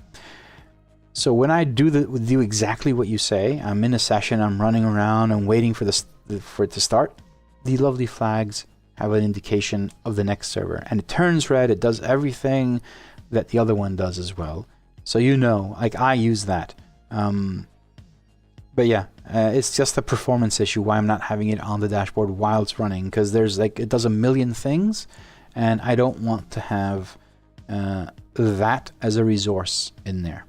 So when I do exactly what you say, I'm in a session, I'm running around, I'm waiting for it to start. The lovely flags have an indication of the next server, and it turns red. It does everything that the other one does as well. So you know, like I use that. But yeah, it's just a performance issue why I'm not having it on the dashboard while it's running, because there's like, it does a million things, and I don't want to have that as a resource in there.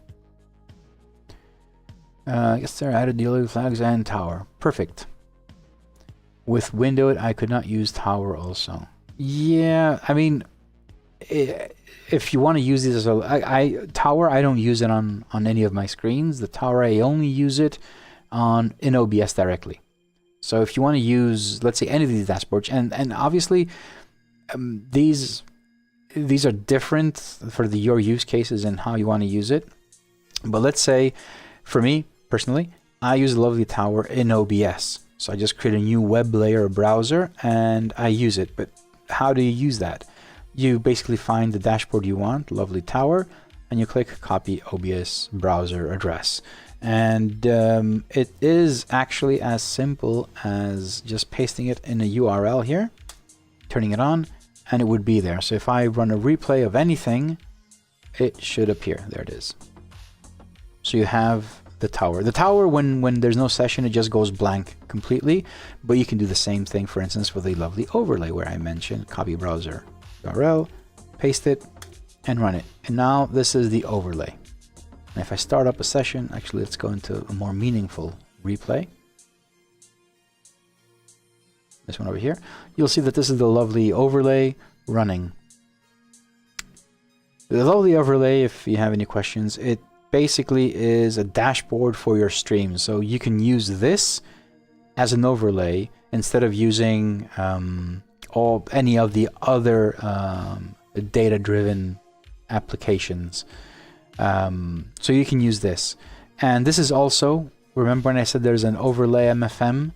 I guess there added the other flags and tower. Perfect. With windowed, I could not use tower also. Yeah, I mean, if you want to use this as a tower, I don't use it on any of my screens. The tower, I only use it in OBS directly. So if you want to use, let's say, any of these dashboards, and obviously these are different for your use cases and how you want to use it. But let's say, for me personally, I use a lovely tower in OBS. So I just create a new web layer browser and I use it. But how do you use that? You basically find the dashboard you want, lovely tower, and you click copy OBS browser address. And it is actually as simple as just pasting it in a URL here, turning it on, and it would be there. So if I run a replay of anything, it should appear. There it is. So you have the tower. The tower, when there's no session, it just goes blank completely. But you can do the same thing, for instance, with a lovely overlay where I mentioned copy browser URL, paste it, and run it. And now this is the overlay. And if I start up a session, actually, let's go into a more meaningful replay. This one over here. You'll see that this is the lovely overlay running. The lovely overlay, if you have any questions, it basically is a dashboard for your stream. So you can use this as an overlay instead of using any of the other data-driven applications. So you can use this. And this is also, remember when I said there's an overlay MFM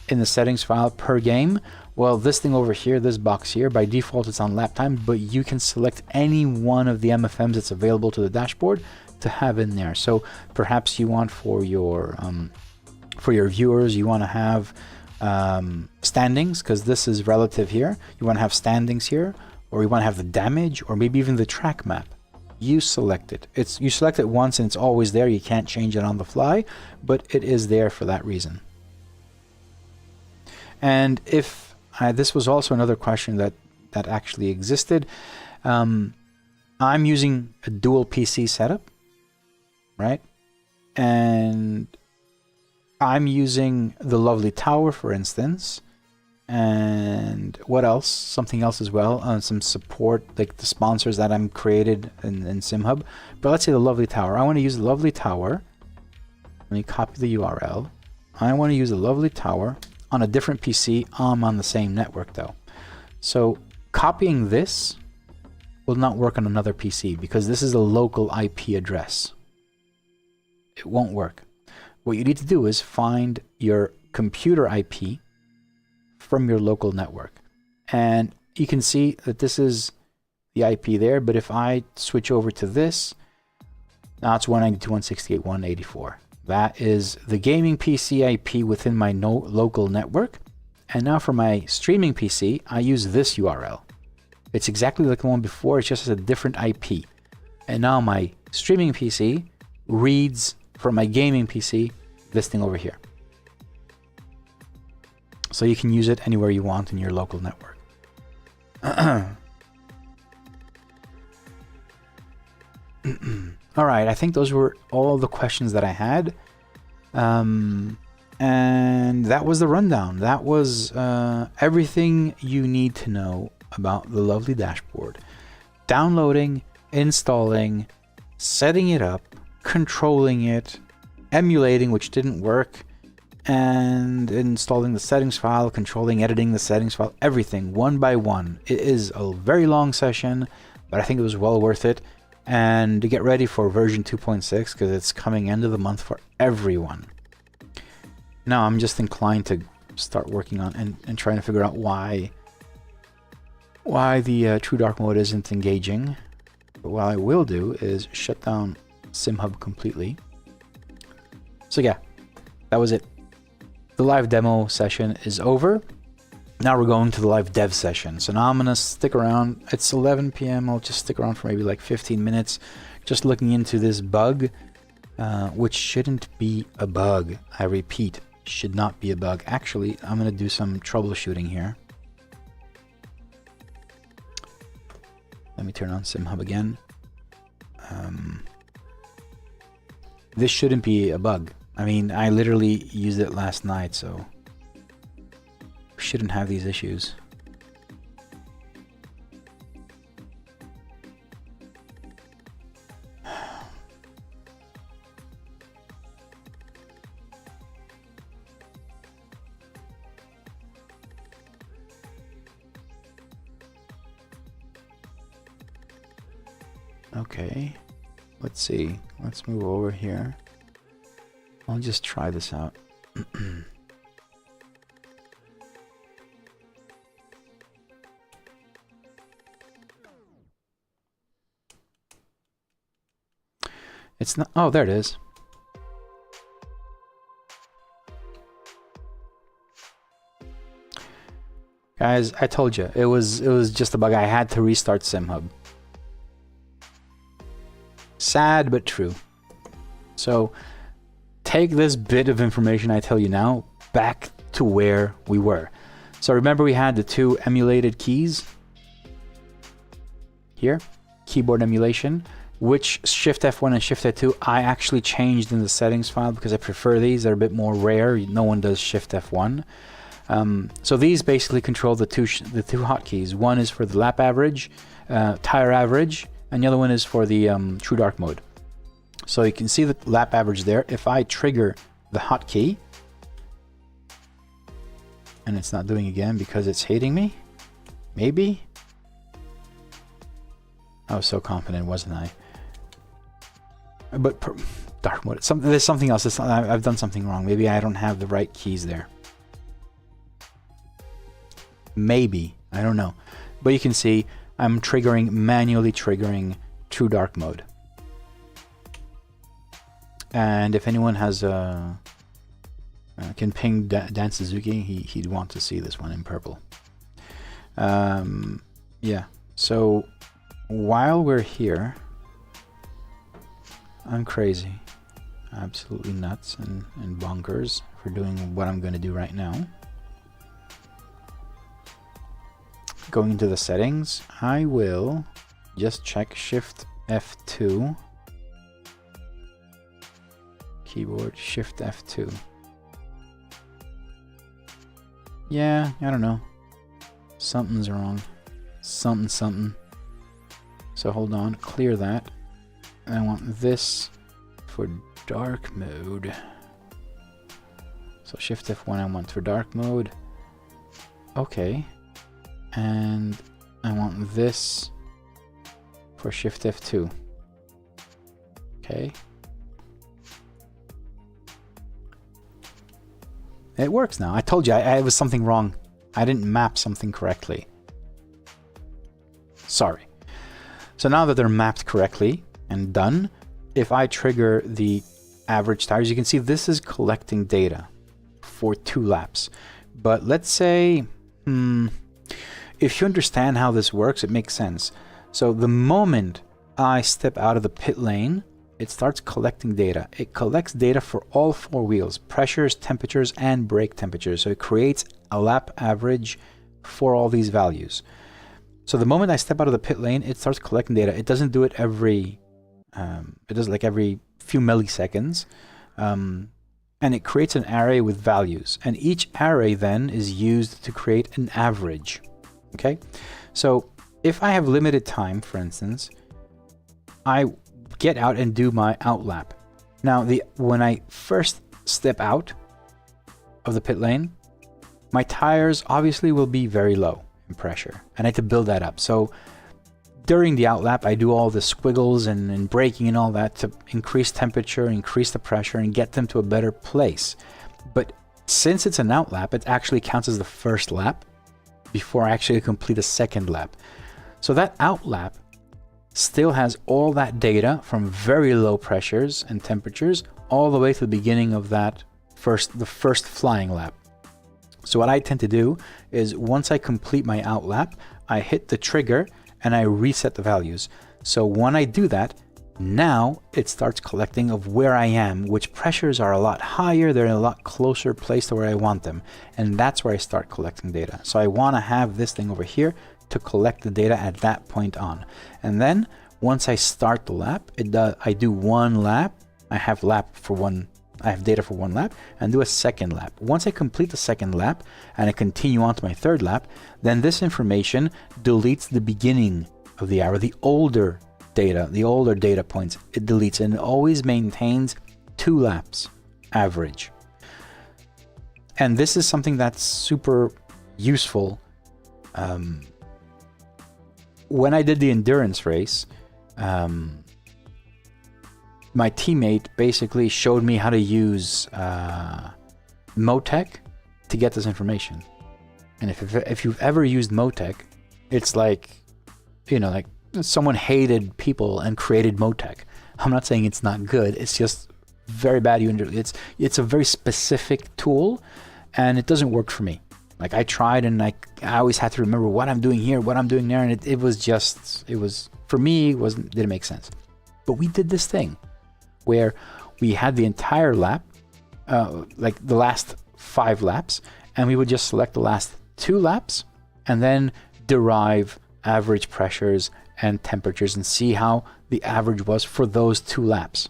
in the settings file per game? Well, this thing over here, this box here, by default it's on lap time, but you can select any one of the MFMs that's available to the dashboard to have in there. So perhaps you want for your viewers, you want to have standings, because this is relative here. You want to have standings here, or you want to have the damage, or maybe even the track map. You select it. You select it once and it's always there. You can't change it on the fly, but it is there for that reason. And if this was also another question that actually existed. I'm using a dual PC setup, right? And I'm using the lovely tower, for instance. And what else? Something else as well. Some support, like the sponsors that I'm created in Simhub. But let's say the lovely tower. I want to use the lovely tower. Let me copy the URL. I want to use the lovely tower on a different PC. I'm on the same network though. So copying this will not work on another PC because this is a local IP address. It won't work. What you need to do is find your computer IP from your local network. And you can see that this is the IP there, but if I switch over to this, now it's 192.168.184. That is the gaming PC IP within my local network. And now for my streaming PC, I use this URL. It's exactly like the one before, it's just a different IP. And now my streaming PC reads from my gaming PC this thing over here. So you can use it anywhere you want in your local network. All right, I think those were all the questions that I had. And that was the rundown. That was everything you need to know about the lovely dashboard. Downloading, installing, setting it up, controlling it, emulating, which didn't work, and installing the settings file, controlling, editing the settings file, everything one by one. It is a very long session, but I think it was well worth it. And to get ready for version 2.6, because it's coming end of the month for everyone. Now I'm just inclined to start working on and trying to figure out why the true dark mode isn't engaging. But what I will do is shut down Simhub completely. So yeah, that was it. The live demo session is over. Now we're going to the live dev session. So now I'm gonna stick around. It's 11 p.m. I'll just stick around for maybe like 15 minutes, just looking into this bug, which shouldn't be a bug. I repeat, should not be a bug. Actually, I'm gonna do some troubleshooting here. Let me turn on Simhub again. This shouldn't be a bug. I mean, I literally used it last night, so we shouldn't have these issues. Okay, let's see. Let's move over here. I'll just try this out. It's not. Oh, there it is. Guys, I told you it was just a bug. I had to restart Simhub. Sad but true. So take this bit of information I tell you now back to where we were. So remember we had the two emulated keys here, keyboard emulation, which Shift F1 and Shift F2 I actually changed in the settings file because I prefer these. They're a bit more rare. No one does Shift F1. So these basically control the two hotkeys. One is for the lap average, Tyre average, and the other one is for the true dark mode. So you can see the lap average there. If I trigger the hotkey, and it's not doing again because it's hating me, maybe. I was so confident, wasn't I? But dark mode. There's something else. I've done something wrong. Maybe I don't have the right keys there. Maybe, I don't know. But you can see I'm manually triggering true dark mode. And if anyone has can ping Dan Suzuki, he'd want to see this one in purple. Yeah, so while we're here, I'm crazy, absolutely nuts and bonkers for doing what I'm going to do right now. Going into the settings, I will just check Shift F2. Keyboard, Shift F2. Yeah, I don't know. Something's wrong. Something. So hold on, clear that. And I want this for dark mode. So Shift F1 I want for dark mode. Okay. And I want this for Shift F2. Okay. It works now. I told you I was something wrong. I didn't map something correctly. Sorry. So now that they're mapped correctly and done, if I trigger the average tires, you can see this is collecting data for 2 laps. But let's say, if you understand how this works, it makes sense. So the moment I step out of the pit lane, it starts collecting data. It collects data for all 4 wheels, pressures, temperatures, and brake temperatures. So it creates a lap average for all these values. So the moment I step out of the pit lane, it starts collecting data. It doesn't do it every, it does like every few milliseconds. And it creates an array with values. And each array then is used to create an average. Okay? So if I have limited time, for instance, I get out and do my out lap. Now, when I first step out of the pit lane, my tires obviously will be very low in pressure. I need to build that up. So during the out lap, I do all the squiggles and braking and all that to increase temperature, increase the pressure, and get them to a better place. But since it's an out lap, it actually counts as the first lap before I actually complete a second lap. So that out lap still has all that data from very low pressures and temperatures all the way to the beginning of that the first flying lap. So what I tend to do is once I complete my out lap, I hit the trigger and I reset the values. So when I do that, now it starts collecting of where I am, which pressures are a lot higher, they're in a lot closer place to where I want them. And that's where I start collecting data. So I want to have this thing over here to collect the data at that point on. And then once I start the lap, I do one lap, I have data for one lap, and do a second lap. Once I complete the second lap and I continue on to my third lap, then this information deletes the beginning of the hour, the older data points, it deletes, and it always maintains 2 laps average. And this is something that's super useful. When I did the endurance race, my teammate basically showed me how to use Motec to get this information. And if you've ever used Motec, it's like, you know, like someone hated people and created Motec. I'm not saying it's not good. It's just very bad. It's a very specific tool, and it doesn't work for me. Like I tried, and I always had to remember what I'm doing here, what I'm doing there, and it was for me, didn't make sense. But we did this thing where we had the entire lap, like the last 5 laps, and we would just select the last 2 laps and then derive average pressures and temperatures and see how the average was for those 2 laps.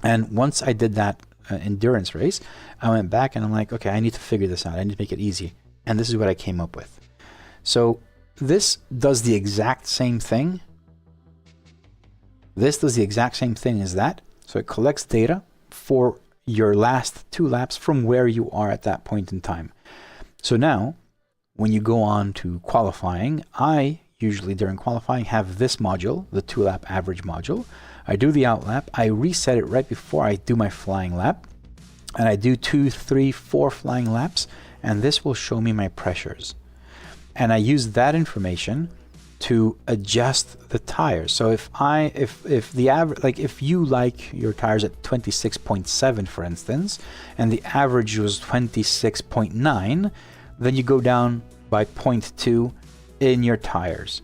And once I did that endurance race, I went back and I'm like, okay, I need to figure this out. I need to make it easy. And this is what I came up with. So this does the exact same thing. This does the exact same thing as that. So it collects data for your last 2 laps from where you are at that point in time. So now, when you go on to qualifying, I usually during qualifying have this module, the 2-lap average module. I do the out lap, I reset it right before I do my flying lap, and I do 2, 3, 4 flying laps, and this will show me my pressures. And I use that information to adjust the tires. So if the average, like if you like your tires at 26.7 for instance, and the average was 26.9, then you go down by 0.2 in your tires,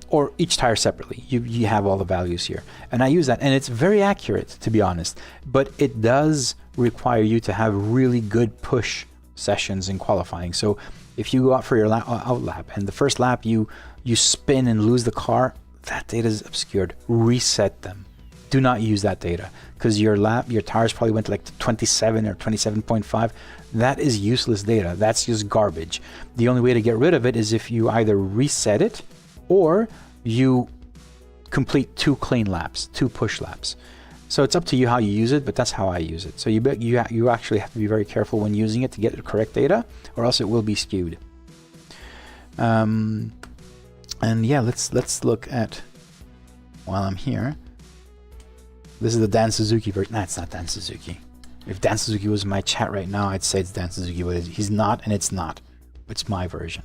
or each tire separately. You have all the values here, and I use that, and it's very accurate, to be honest, but it does require you to have really good push sessions in qualifying. So if you go out for your out lap and the first lap you spin and lose the car, that data is obscured. Reset them. Do not use that data, because your tires probably went like to 27 or 27.5. That is useless data. That's just garbage. The only way to get rid of it is if you either reset it or you complete 2 clean laps, 2 push laps. So it's up to you how you use it, but that's how I use it. So you actually have to be very careful when using it to get the correct data, or else it will be skewed. And yeah, let's look at, while I'm here, this is the Dan Suzuki version. Nah, it's not Dan Suzuki. If Dan Suzuki was in my chat right now, I'd say it's Dan Suzuki, but he's not, and it's not. It's my version.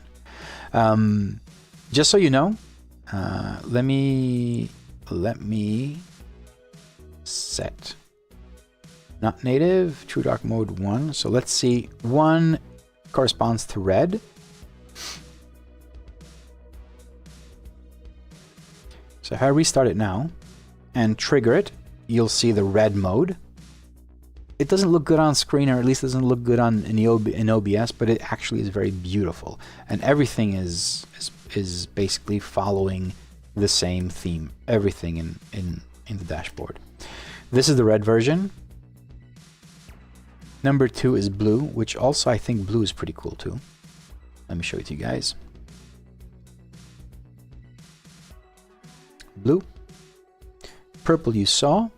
Just so you know, let me set not native, true dark mode 1. So let's see, 1 corresponds to red. So if I restart it now and trigger it, you'll see the red mode. It doesn't look good on screen, or at least doesn't look good in OBS, but it actually is very beautiful, and everything is is basically following the same theme, everything in the dashboard. This is the red version. Number 2 is blue, which also I think blue is pretty cool too. Let me show it to you guys. Blue. Purple you saw.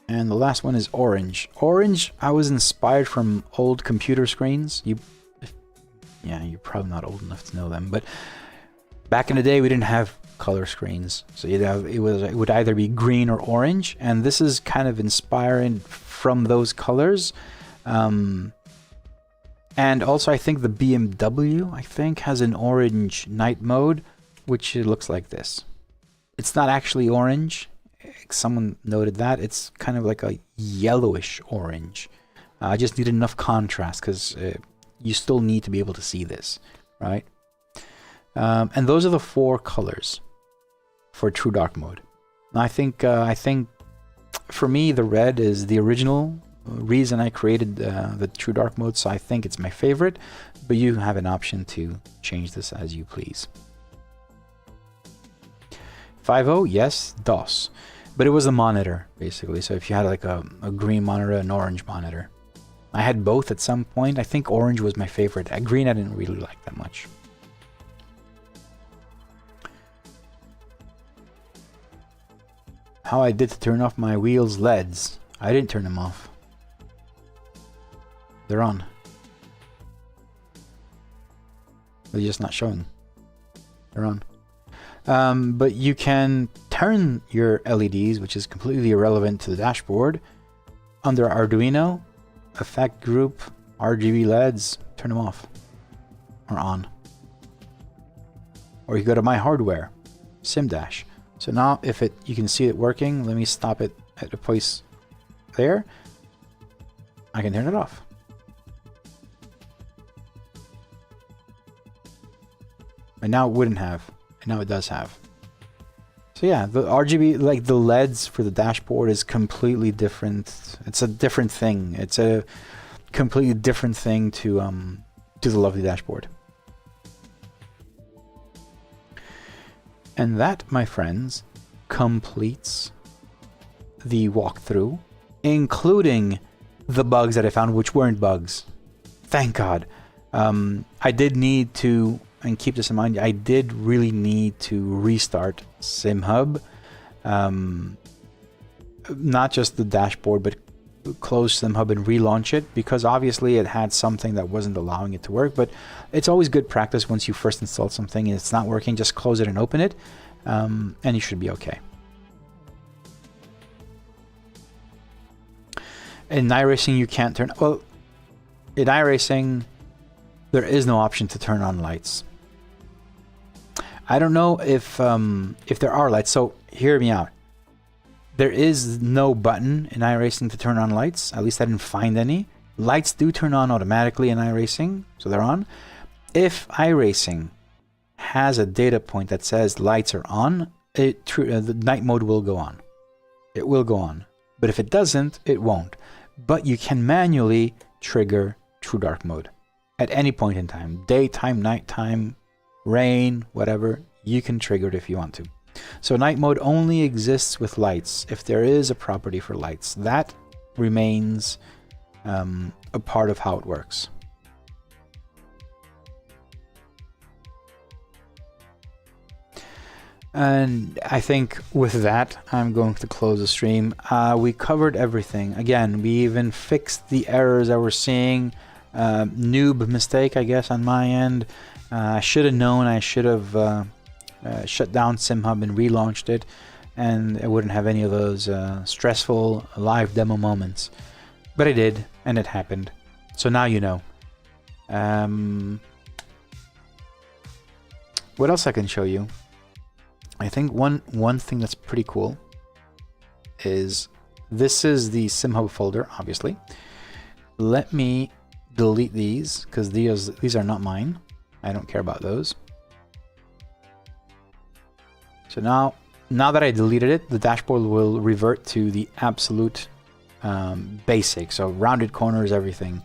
And the last one is orange. Orange, I was inspired from old computer screens. Yeah, you're probably not old enough to know them, but back in the day we didn't have color screens, so it would either be green or orange, and this is kind of inspiring from those colors. And also I think the BMW has an orange night mode, which it looks like this. It's not actually orange. Someone noted that it's kind of like a yellowish orange. I just need enough contrast because you still need to be able to see this, right? And those are the 4 colors for true dark mode. I think for me the red is the original reason I created the true dark mode, so I think it's my favorite, but you have an option to change this as you please. 5.0, yes, DOS, but it was a monitor basically, so if you had like a green monitor, an orange monitor. I had both at some point. I think orange was my favorite. Green I didn't really like that much. How I did to turn off my wheels LEDs. I didn't turn them off. They're on. They're just not showing. They're on. But you can turn your LEDs, which is completely irrelevant to the dashboard, under Arduino, effect group, RGB LEDs, turn them off or on. Or you go to my hardware, SimDash. So now if you can see it working, let me stop it at a place there. I can turn it off. And now it wouldn't have, and now it does have. So yeah, the RGB, like the LEDs for the dashboard is completely different. It's a different thing. It's a completely different thing to the lovely dashboard. And that, my friends, completes the walkthrough, including the bugs that I found, which weren't bugs. Thank God. I did need to, and keep this in mind, I did really need to restart Simhub. Not just the dashboard, but close Simhub and relaunch it, because obviously it had something that wasn't allowing it to work. But it's always good practice once you first install something and it's not working, just close it and open it, and you should be okay. In iRacing you can't turn, well, in iRacing there is no option to turn on lights. I don't know if there are lights, so hear me out. There is no button in iRacing to turn on lights. At least I didn't find any. Lights do turn on automatically in iRacing, so they're on. If iRacing has a data point that says lights are on, the night mode will go on. It will go on. But if it doesn't, it won't. But you can manually trigger true dark mode at any point in time. Daytime, nighttime, rain, whatever. You can trigger it if you want to. So night mode only exists with lights if there is a property for lights. That remains a part of how it works. And I think with that, I'm going to close the stream. We covered everything. Again, we even fixed the errors that we're seeing. Noob mistake, I guess, on my end. I should have known. I should have shut down Simhub and relaunched it, and I wouldn't have any of those stressful live demo moments. But I did, and it happened. So now you know. What else I can show you? I think one thing that's pretty cool is this is the Simhub folder, obviously. Let me delete these because these are not mine. I don't care about those. So now that I deleted it, the dashboard will revert to the absolute basic. So rounded corners, everything.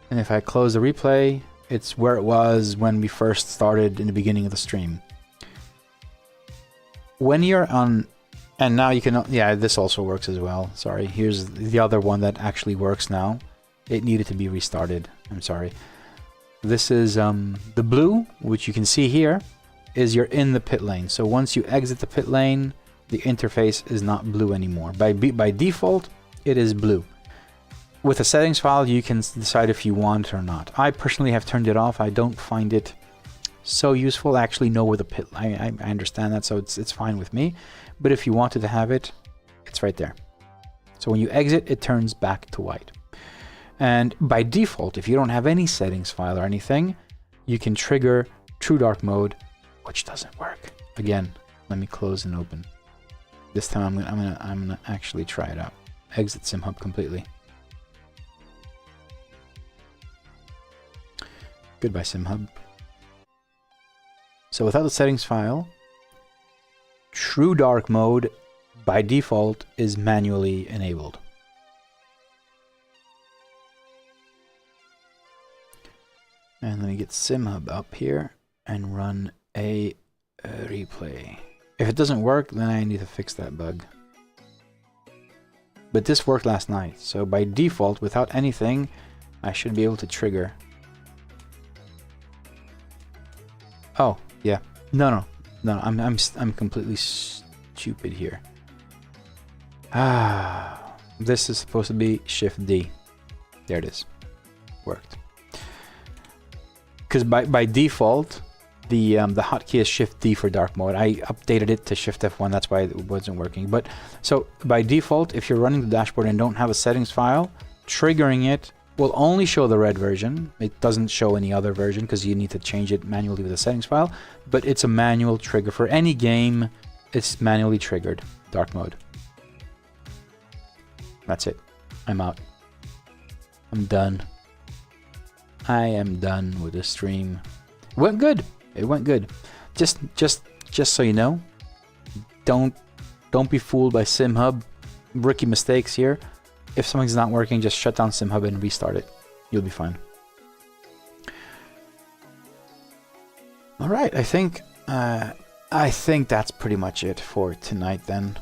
And if I close the replay, It's where it was when we first started in the beginning of the stream. When you're on, and now you can, yeah, this also works as well. Sorry, here's the other one that actually works now. It needed to be restarted. I'm sorry. This is the blue, which you can see here, is you're in the pit lane. So once you exit the pit lane, the interface is not blue anymore. By default, it is blue. With a settings file, you can decide if you want or not. I personally have turned it off. I don't find it so useful. I actually know where the pit. I understand that, so it's fine with me. But if you wanted to have it, it's right there. So when you exit, it turns back to white. And by default, if you don't have any settings file or anything, you can trigger True Dark Mode, which doesn't work. Again, let me close and open. This time I'm gonna actually try it out. Exit Simhub completely. Goodbye, Simhub. So without the settings file, True Dark Mode by default is manually enabled. And let me get Simhub up here and run a replay. If it doesn't work, then I need to fix that bug. But this worked last night, so by default, without anything, I should be able to trigger. Oh, yeah. No, I'm completely stupid here. Ah, this is supposed to be Shift D. There it is. Worked. Because by default, the hotkey is Shift D for dark mode. I updated it to Shift F1. That's why it wasn't working. But so by default, if you're running the dashboard and don't have a settings file, triggering it will only show the red version. It doesn't show any other version because you need to change it manually with a settings file. But it's a manual trigger for any game. It's manually triggered dark mode. That's it. I'm out. I'm done. I am done with the stream. It went good. It went good. Just so you know, don't be fooled by Simhub. Rookie mistakes here. If something's not working, just shut down Simhub and restart it. You'll be fine. All right, I think that's pretty much it for tonight then.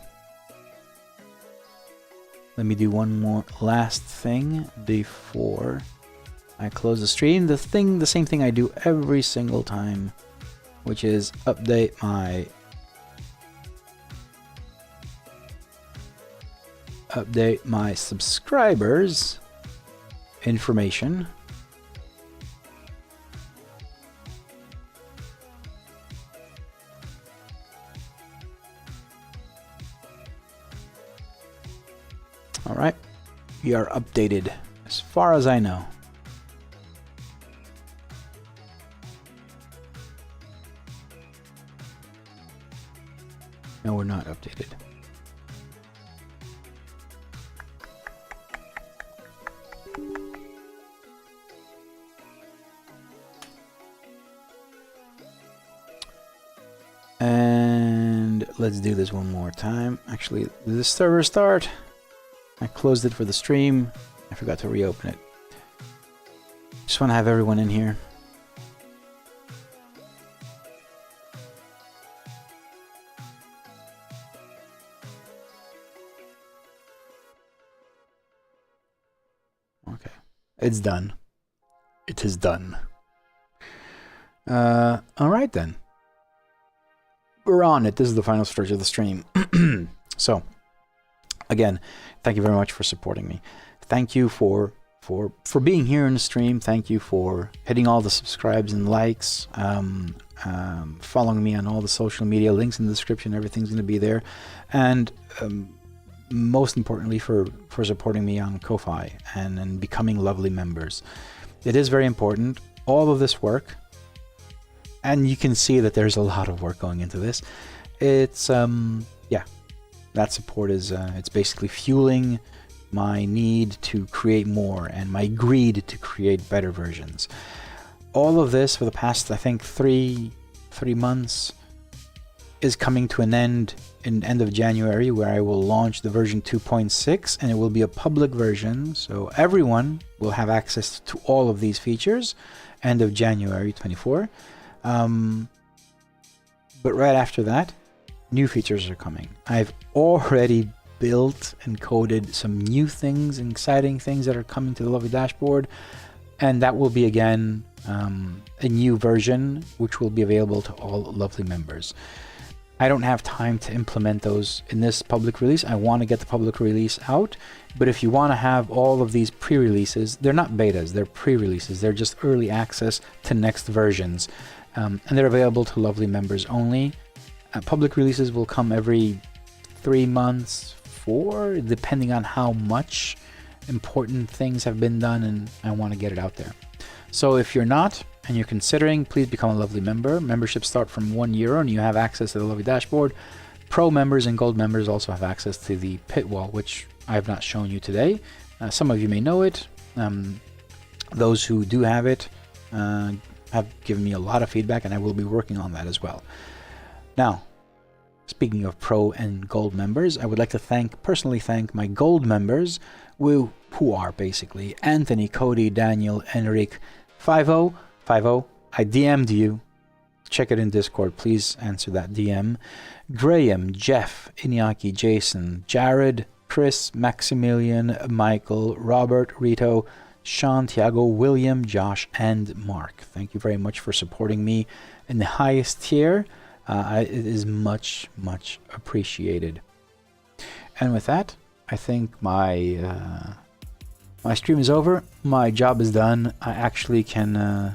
Let me do one more last thing before I close the stream. The same thing I do every single time, which is update my subscribers information. All right, we are updated as far as I know. No, we're not updated. And let's do this one more time. Actually, did the server start? I closed it for the stream. I forgot to reopen it. Just want to have everyone in here. Okay, it's done. It is done. All right then. We're on it. This is the final stretch of the stream. So, again, thank you very much for supporting me. Thank you for being here in the stream. Thank you for hitting all the subscribes and likes. Following me on all the social media, links in the description. Everything's going to be there. And most importantly, for supporting me on Ko-Fi and becoming lovely members. It is very important. All of this work, and you can see that there's a lot of work going into this. It's yeah, that support is it's basically fueling my need to create more and my greed to create better versions. All of this for the past, I think, three months is coming to an end in end of January, where I will launch the version 2.6, and it will be a public version, so everyone will have access to all of these features, end of January 24. But right after that, new features are coming. I've already built and coded some new things, exciting things that are coming to the lovely dashboard, and that will be again a new version which will be available to all lovely members. I don't have time to implement those in this public release. I want to get the public release out, but if you want to have all of these pre-releases, they're not betas, they're pre-releases. They're just early access to next versions, and they're available to lovely members only. Public releases will come every 3 months, 4, depending on how much important things have been done, and I want to get it out there. So if you're not, and you're considering, please become a lovely member. Memberships start from €1 and you have access to the lovely dashboard. Pro members and gold members also have access to the pit wall, which I have not shown you today. Some of you may know it. Those who do have it have given me a lot of feedback, and I will be working on that as well. Now, speaking of pro and gold members, I would like to personally thank my gold members, who are basically Anthony, Cody, Daniel, Enric, 50, I DM'd you. Check it in Discord. Please answer that DM. Graham, Jeff, Iñaki, Jason, Jared, Chris, Maximilian, Michael, Robert, Rito, Sean, Tiago, William, Josh, and Mark. Thank you very much for supporting me in the highest tier. It is much, much appreciated. And with that, I think my stream is over. My job is done. I actually can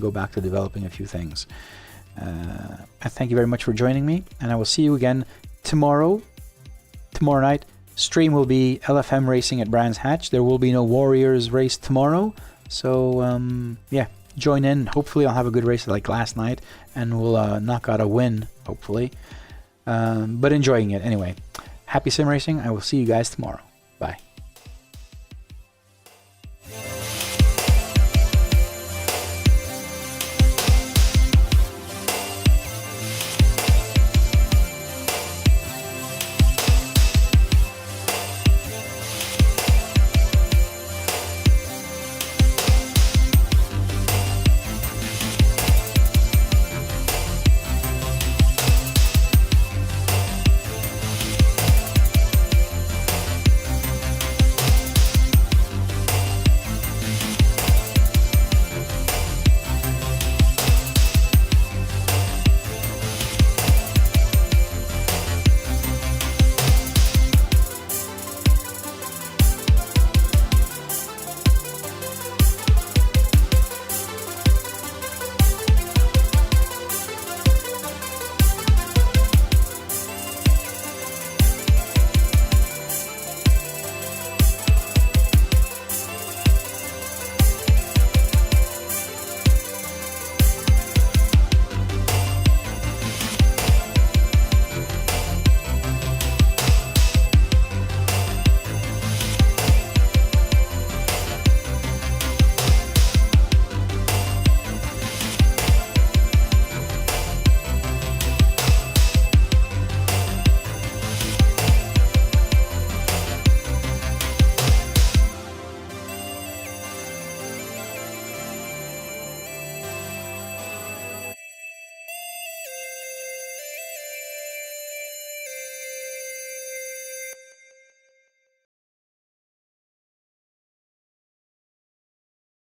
go back to developing a few things. I thank you very much for joining me, and I will see you again tomorrow. Tomorrow night, stream will be LFM racing at Brands Hatch. There will be no Warriors race tomorrow, so yeah, join in. Hopefully I'll have a good race like last night, and we'll knock out a win, hopefully. But enjoying it anyway. Happy sim racing. I will see you guys tomorrow. Bye.